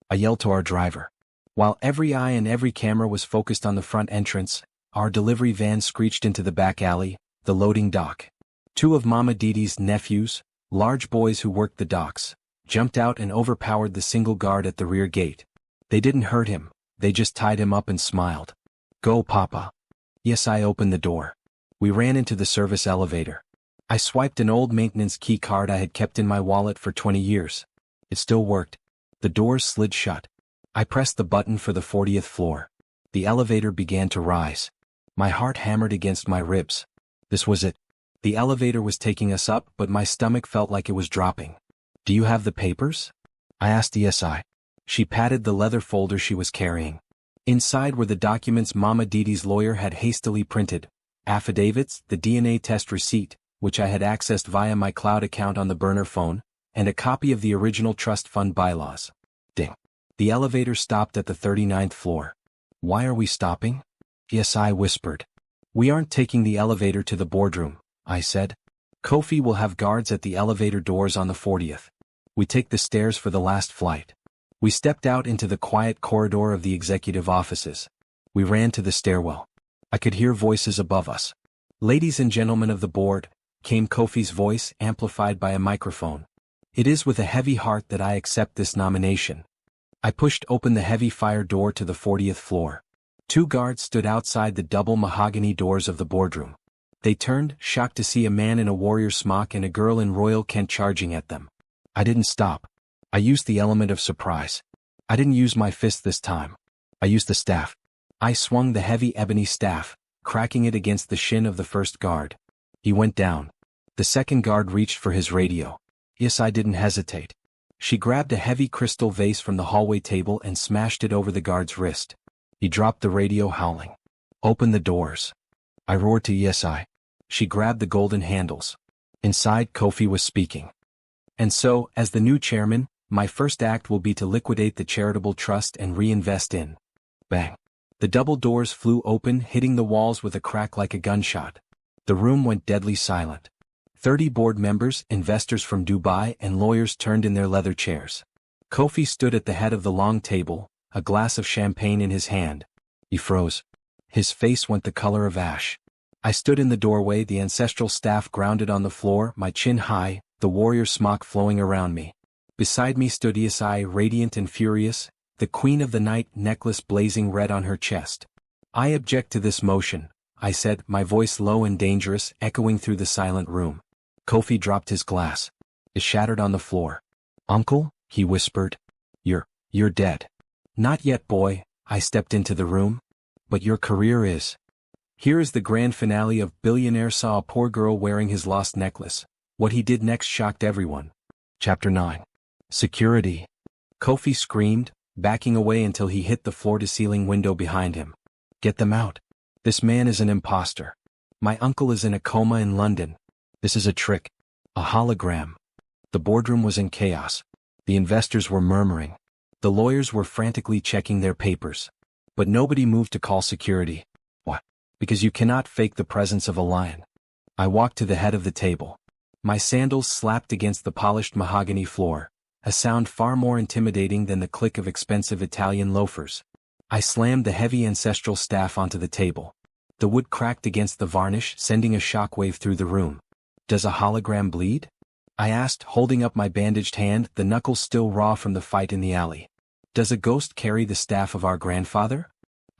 I yelled to our driver. While every eye and every camera was focused on the front entrance, our delivery van screeched into the back alley, the loading dock. Two of Mama Didi's nephews, large boys who worked the docks, jumped out and overpowered the single guard at the rear gate. They didn't hurt him, they just tied him up and smiled. Go, Papa. Yes, I opened the door. We ran into the service elevator. I swiped an old maintenance key card I had kept in my wallet for 20 years. It still worked. The doors slid shut. I pressed the button for the 40th floor. The elevator began to rise. My heart hammered against my ribs. This was it. The elevator was taking us up, but my stomach felt like it was dropping. Do you have the papers? I asked ESI. She patted the leather folder she was carrying. Inside were the documents Mama Didi's lawyer had hastily printed. Affidavits, the DNA test receipt, which I had accessed via my cloud account on the burner phone, and a copy of the original trust fund bylaws. Ding. The elevator stopped at the 39th floor. Why are we stopping? ESI whispered. We aren't taking the elevator to the boardroom, I said. Kofi will have guards at the elevator doors on the 40th. We take the stairs for the last flight. We stepped out into the quiet corridor of the executive offices. We ran to the stairwell. I could hear voices above us. Ladies and gentlemen of the board, came Kofi's voice, amplified by a microphone. It is with a heavy heart that I accept this nomination. I pushed open the heavy fire door to the 40th floor. Two guards stood outside the double mahogany doors of the boardroom. They turned, shocked to see a man in a warrior smock and a girl in royal Kent charging at them. I didn't stop. I used the element of surprise. I didn't use my fist this time. I used the staff. I swung the heavy ebony staff, cracking it against the shin of the first guard. He went down. The second guard reached for his radio. Yes, I didn't hesitate. She grabbed a heavy crystal vase from the hallway table and smashed it over the guard's wrist. He dropped the radio, howling. Open the doors. I roared to ESI. She grabbed the golden handles. Inside, Kofi was speaking. And so, as the new chairman, my first act will be to liquidate the charitable trust and reinvest in. Bang. The double doors flew open, hitting the walls with a crack like a gunshot. The room went deadly silent. 30 board members, investors from Dubai, and lawyers turned in their leather chairs. Kofi stood at the head of the long table, a glass of champagne in his hand. He froze. His face went the color of ash. I stood in the doorway, the ancestral staff grounded on the floor, my chin high, the warrior smock flowing around me. Beside me stood ESI, radiant and furious, the queen of the night, necklace blazing red on her chest. I object to this motion, I said, my voice low and dangerous, echoing through the silent room. Kofi dropped his glass. It shattered on the floor. Uncle, he whispered. You're dead. Not yet, boy, I stepped into the room. But your career is. Here is the grand finale of Billionaire. Saw a poor girl wearing his lost necklace. What he did next shocked everyone. Chapter 9. Security. Kofi screamed, backing away until he hit the floor-to-ceiling window behind him. Get them out. This man is an imposter. My uncle is in a coma in London. This is a trick. A hologram. The boardroom was in chaos. The investors were murmuring. The lawyers were frantically checking their papers. But nobody moved to call security. What? Because you cannot fake the presence of a lion. I walked to the head of the table. My sandals slapped against the polished mahogany floor. a sound far more intimidating than the click of expensive Italian loafers. I slammed the heavy ancestral staff onto the table. The wood cracked against the varnish, sending a shockwave through the room. "Does a hologram bleed?" I asked, holding up my bandaged hand, the knuckles still raw from the fight in the alley. "Does a ghost carry the staff of our grandfather?"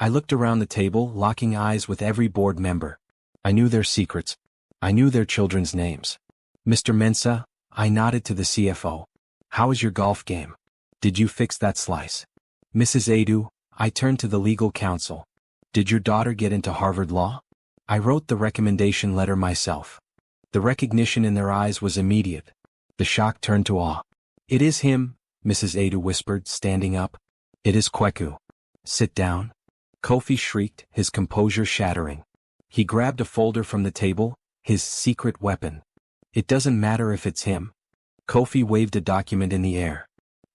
I looked around the table, locking eyes with every board member. I knew their secrets. I knew their children's names. "Mr. Mensah," I nodded to the CFO. "How is your golf game? Did you fix that slice?" "Mrs. Adu," I turned to the legal counsel. "Did your daughter get into Harvard Law?" I wrote the recommendation letter myself. The recognition in their eyes was immediate. The shock turned to awe. "It is him," Mrs. Adu whispered, standing up. "It is Kweku." "Sit down." Kofi shrieked, his composure shattering. He grabbed a folder from the table, his secret weapon. "It doesn't matter if it's him." Kofi waved a document in the air.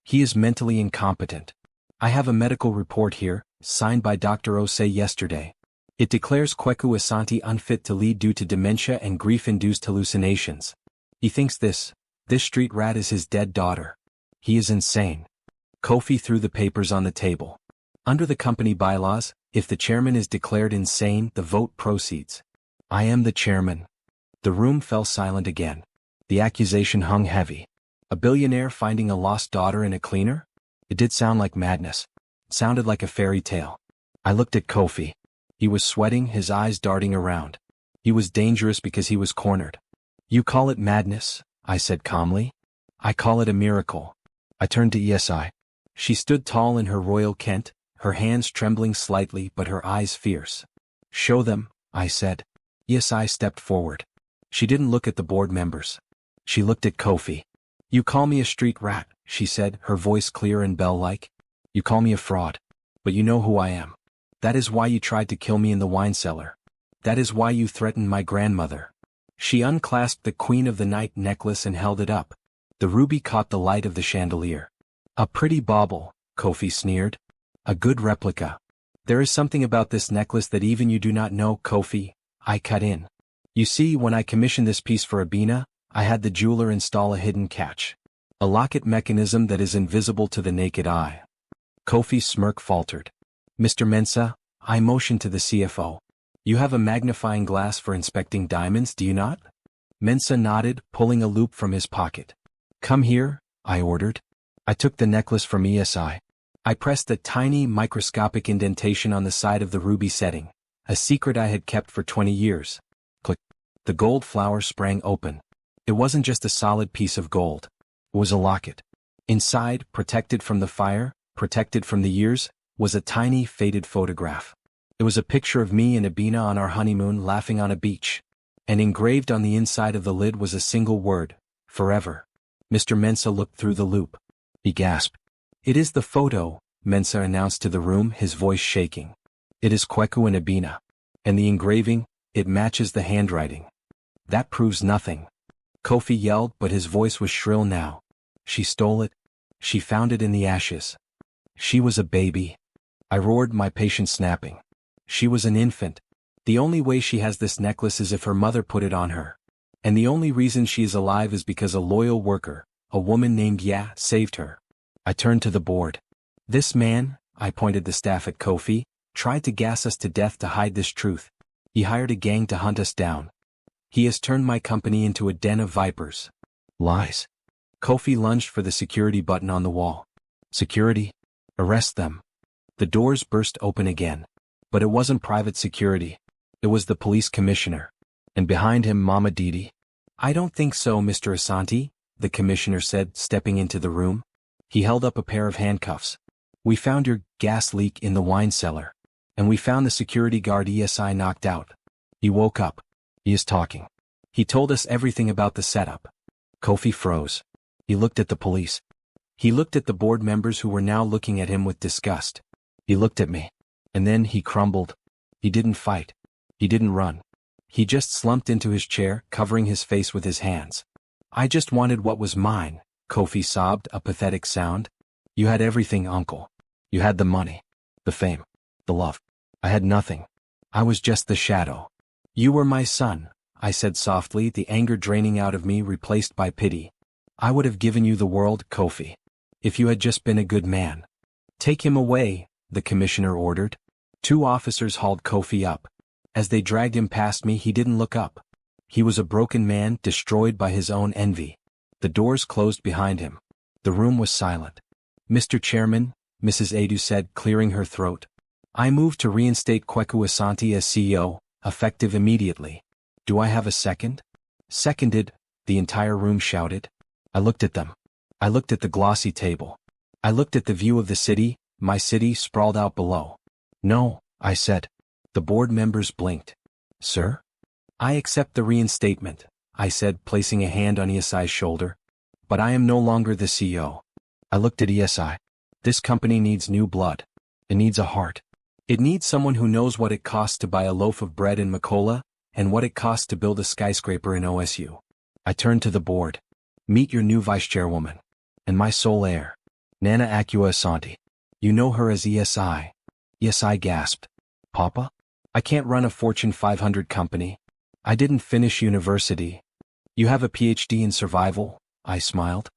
"He is mentally incompetent. I have a medical report here, signed by Dr. Osei yesterday. It declares Kweku Asante unfit to lead due to dementia and grief-induced hallucinations. He thinks this street rat is his dead daughter. He is insane." Kofi threw the papers on the table. "Under the company bylaws, if the chairman is declared insane, the vote proceeds. I am the chairman." The room fell silent again. The accusation hung heavy. A billionaire finding a lost daughter in a cleaner? It did sound like madness. It sounded like a fairy tale. I looked at Kofi. He was sweating, his eyes darting around. He was dangerous because he was cornered. "You call it madness," I said calmly. "I call it a miracle." I turned to ESI. She stood tall in her royal Kent, her hands trembling slightly but her eyes fierce. "Show them," I said. ESI stepped forward. She didn't look at the board members. She looked at Kofi. "You call me a street rat," she said, her voice clear and bell-like. "You call me a fraud. But you know who I am. That is why you tried to kill me in the wine cellar. That is why you threatened my grandmother." She unclasped the Queen of the Night necklace and held it up. The ruby caught the light of the chandelier. "A pretty bauble," Kofi sneered. "A good replica. There is something about this necklace that even you do not know, Kofi," I cut in. "You see, when I commissioned this piece for Abina, I had the jeweler install a hidden catch. A locket mechanism that is invisible to the naked eye." Kofi's smirk faltered. "Mr. Mensah," I motioned to the CFO. "You have a magnifying glass for inspecting diamonds, do you not?" Mensah nodded, pulling a loupe from his pocket. "Come here," I ordered. I took the necklace from ESI. I pressed a tiny, microscopic indentation on the side of the ruby setting, a secret I had kept for 20 years. Click. The gold flower sprang open. It wasn't just a solid piece of gold. It was a locket. Inside, protected from the fire, protected from the years, was a tiny, faded photograph. It was a picture of me and Abina on our honeymoon laughing on a beach. And engraved on the inside of the lid was a single word: forever. Mr. Mensah looked through the loupe. He gasped. "It is the photo," Mensah announced to the room, his voice shaking. "It is Kweku and Abina. And the engraving, it matches the handwriting." "That proves nothing," Kofi yelled, but his voice was shrill now. "She stole it. She found it in the ashes. She was a baby." I roared, my patience snapping. "She was an infant. The only way she has this necklace is if her mother put it on her. And the only reason she is alive is because a loyal worker, a woman named Ya, saved her." I turned to the board. "This man," I pointed the staff at Kofi, "tried to gas us to death to hide this truth. He hired a gang to hunt us down. He has turned my company into a den of vipers." "Lies." Kofi lunged for the security button on the wall. "Security? Arrest them." The doors burst open again. But it wasn't private security. It was the police commissioner. And behind him, Mama Didi. "I don't think so, Mr. Asante," the commissioner said, stepping into the room. He held up a pair of handcuffs. "We found your gas leak in the wine cellar. And we found the security guard ESI knocked out. He woke up. He is talking. He told us everything about the setup." Kofi froze. He looked at the police. He looked at the board members who were now looking at him with disgust. He looked at me. And then he crumbled. He didn't fight. He didn't run. He just slumped into his chair, covering his face with his hands. "I just wanted what was mine," Kofi sobbed, a pathetic sound. "You had everything, uncle. You had the money, the fame, the love. I had nothing. I was just the shadow." "You were my son," I said softly, the anger draining out of me replaced by pity. "I would have given you the world, Kofi. If you had just been a good man. Take him away, the commissioner ordered. 2 officers hauled Kofi up. As they dragged him past me, he didn't look up. He was a broken man, destroyed by his own envy. The doors closed behind him. The room was silent. Mr. Chairman, Mrs. Adu said, clearing her throat. I move to reinstate Kweku Asante as CEO, effective immediately. Do I have a second? Seconded, the entire room shouted. I looked at them. I looked at the glossy table. I looked at the view of the city, my city sprawled out below. No, I said. The board members blinked. Sir? I accept the reinstatement, I said, placing a hand on ESI's shoulder. But I am no longer the CEO. I looked at ESI. This company needs new blood. It needs a heart. It needs someone who knows what it costs to buy a loaf of bread in Makola, and what it costs to build a skyscraper in OSU. I turned to the board. Meet your new vice chairwoman. And my sole heir. Nana Kweku Asante. You know her as ESI. ESI gasped. Papa? I can't run a Fortune 500 company. I didn't finish university. You have a PhD in survival, I smiled.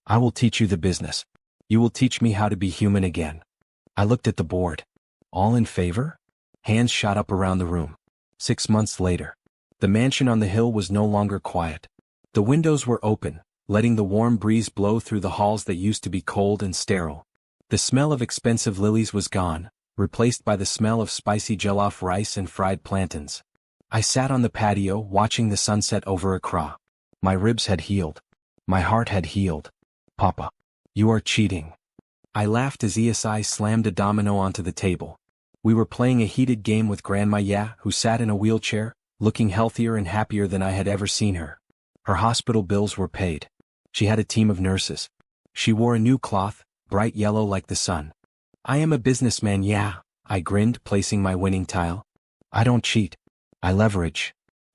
I will teach you the business. You will teach me how to be human again. I looked at the board. All in favor? Hands shot up around the room. 6 months later. The mansion on the hill was no longer quiet. The windows were open, letting the warm breeze blow through the halls that used to be cold and sterile. The smell of expensive lilies was gone, replaced by the smell of spicy jollof rice and fried plantains. I sat on the patio watching the sunset over Accra. My ribs had healed. My heart had healed. Papa. You are cheating. I laughed as ESI slammed a domino onto the table. We were playing a heated game with Grandma Ya, who sat in a wheelchair, looking healthier and happier than I had ever seen her. Her hospital bills were paid. She had a team of nurses. She wore a new cloth, bright yellow like the sun. I am a businessman, Ya, I grinned, placing my winning tile. I don't cheat. I leverage.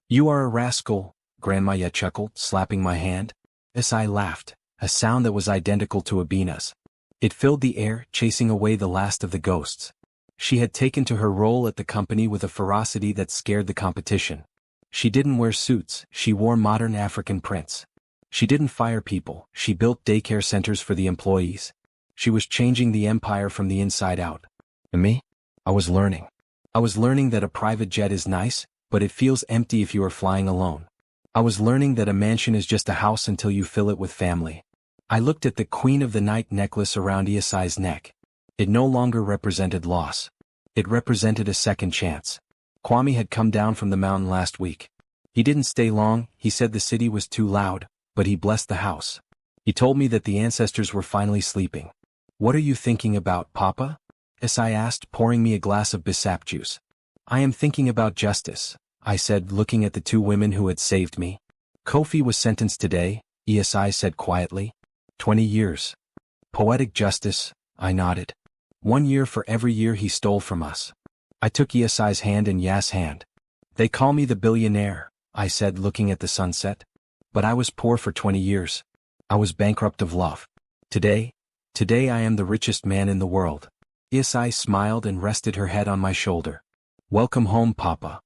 You are a rascal, Grandma Ya chuckled, slapping my hand. ESI laughed, a sound that was identical to Abina's. It filled the air, chasing away the last of the ghosts. She had taken to her role at the company with a ferocity that scared the competition. She didn't wear suits, she wore modern African prints. She didn't fire people, she built daycare centers for the employees. She was changing the empire from the inside out. And me? I was learning. I was learning that a private jet is nice, but it feels empty if you are flying alone. I was learning that a mansion is just a house until you fill it with family. I looked at the Queen of the Night necklace around ESI's neck. It no longer represented loss. It represented a second chance. Kwame had come down from the mountain last week. He didn't stay long, he said the city was too loud, but he blessed the house. He told me that the ancestors were finally sleeping. What are you thinking about, Papa? ESI asked, pouring me a glass of bisap juice. I am thinking about justice, I said, looking at the 2 women who had saved me. Kofi was sentenced today, ESI said quietly. 20 years. Poetic justice, I nodded. 1 year for every year he stole from us. I took ESI's hand and Ya's hand. They call me the billionaire, I said, looking at the sunset. But I was poor for 20 years. I was bankrupt of love. Today I am the richest man in the world. ESI smiled and rested her head on my shoulder. Welcome home, Papa.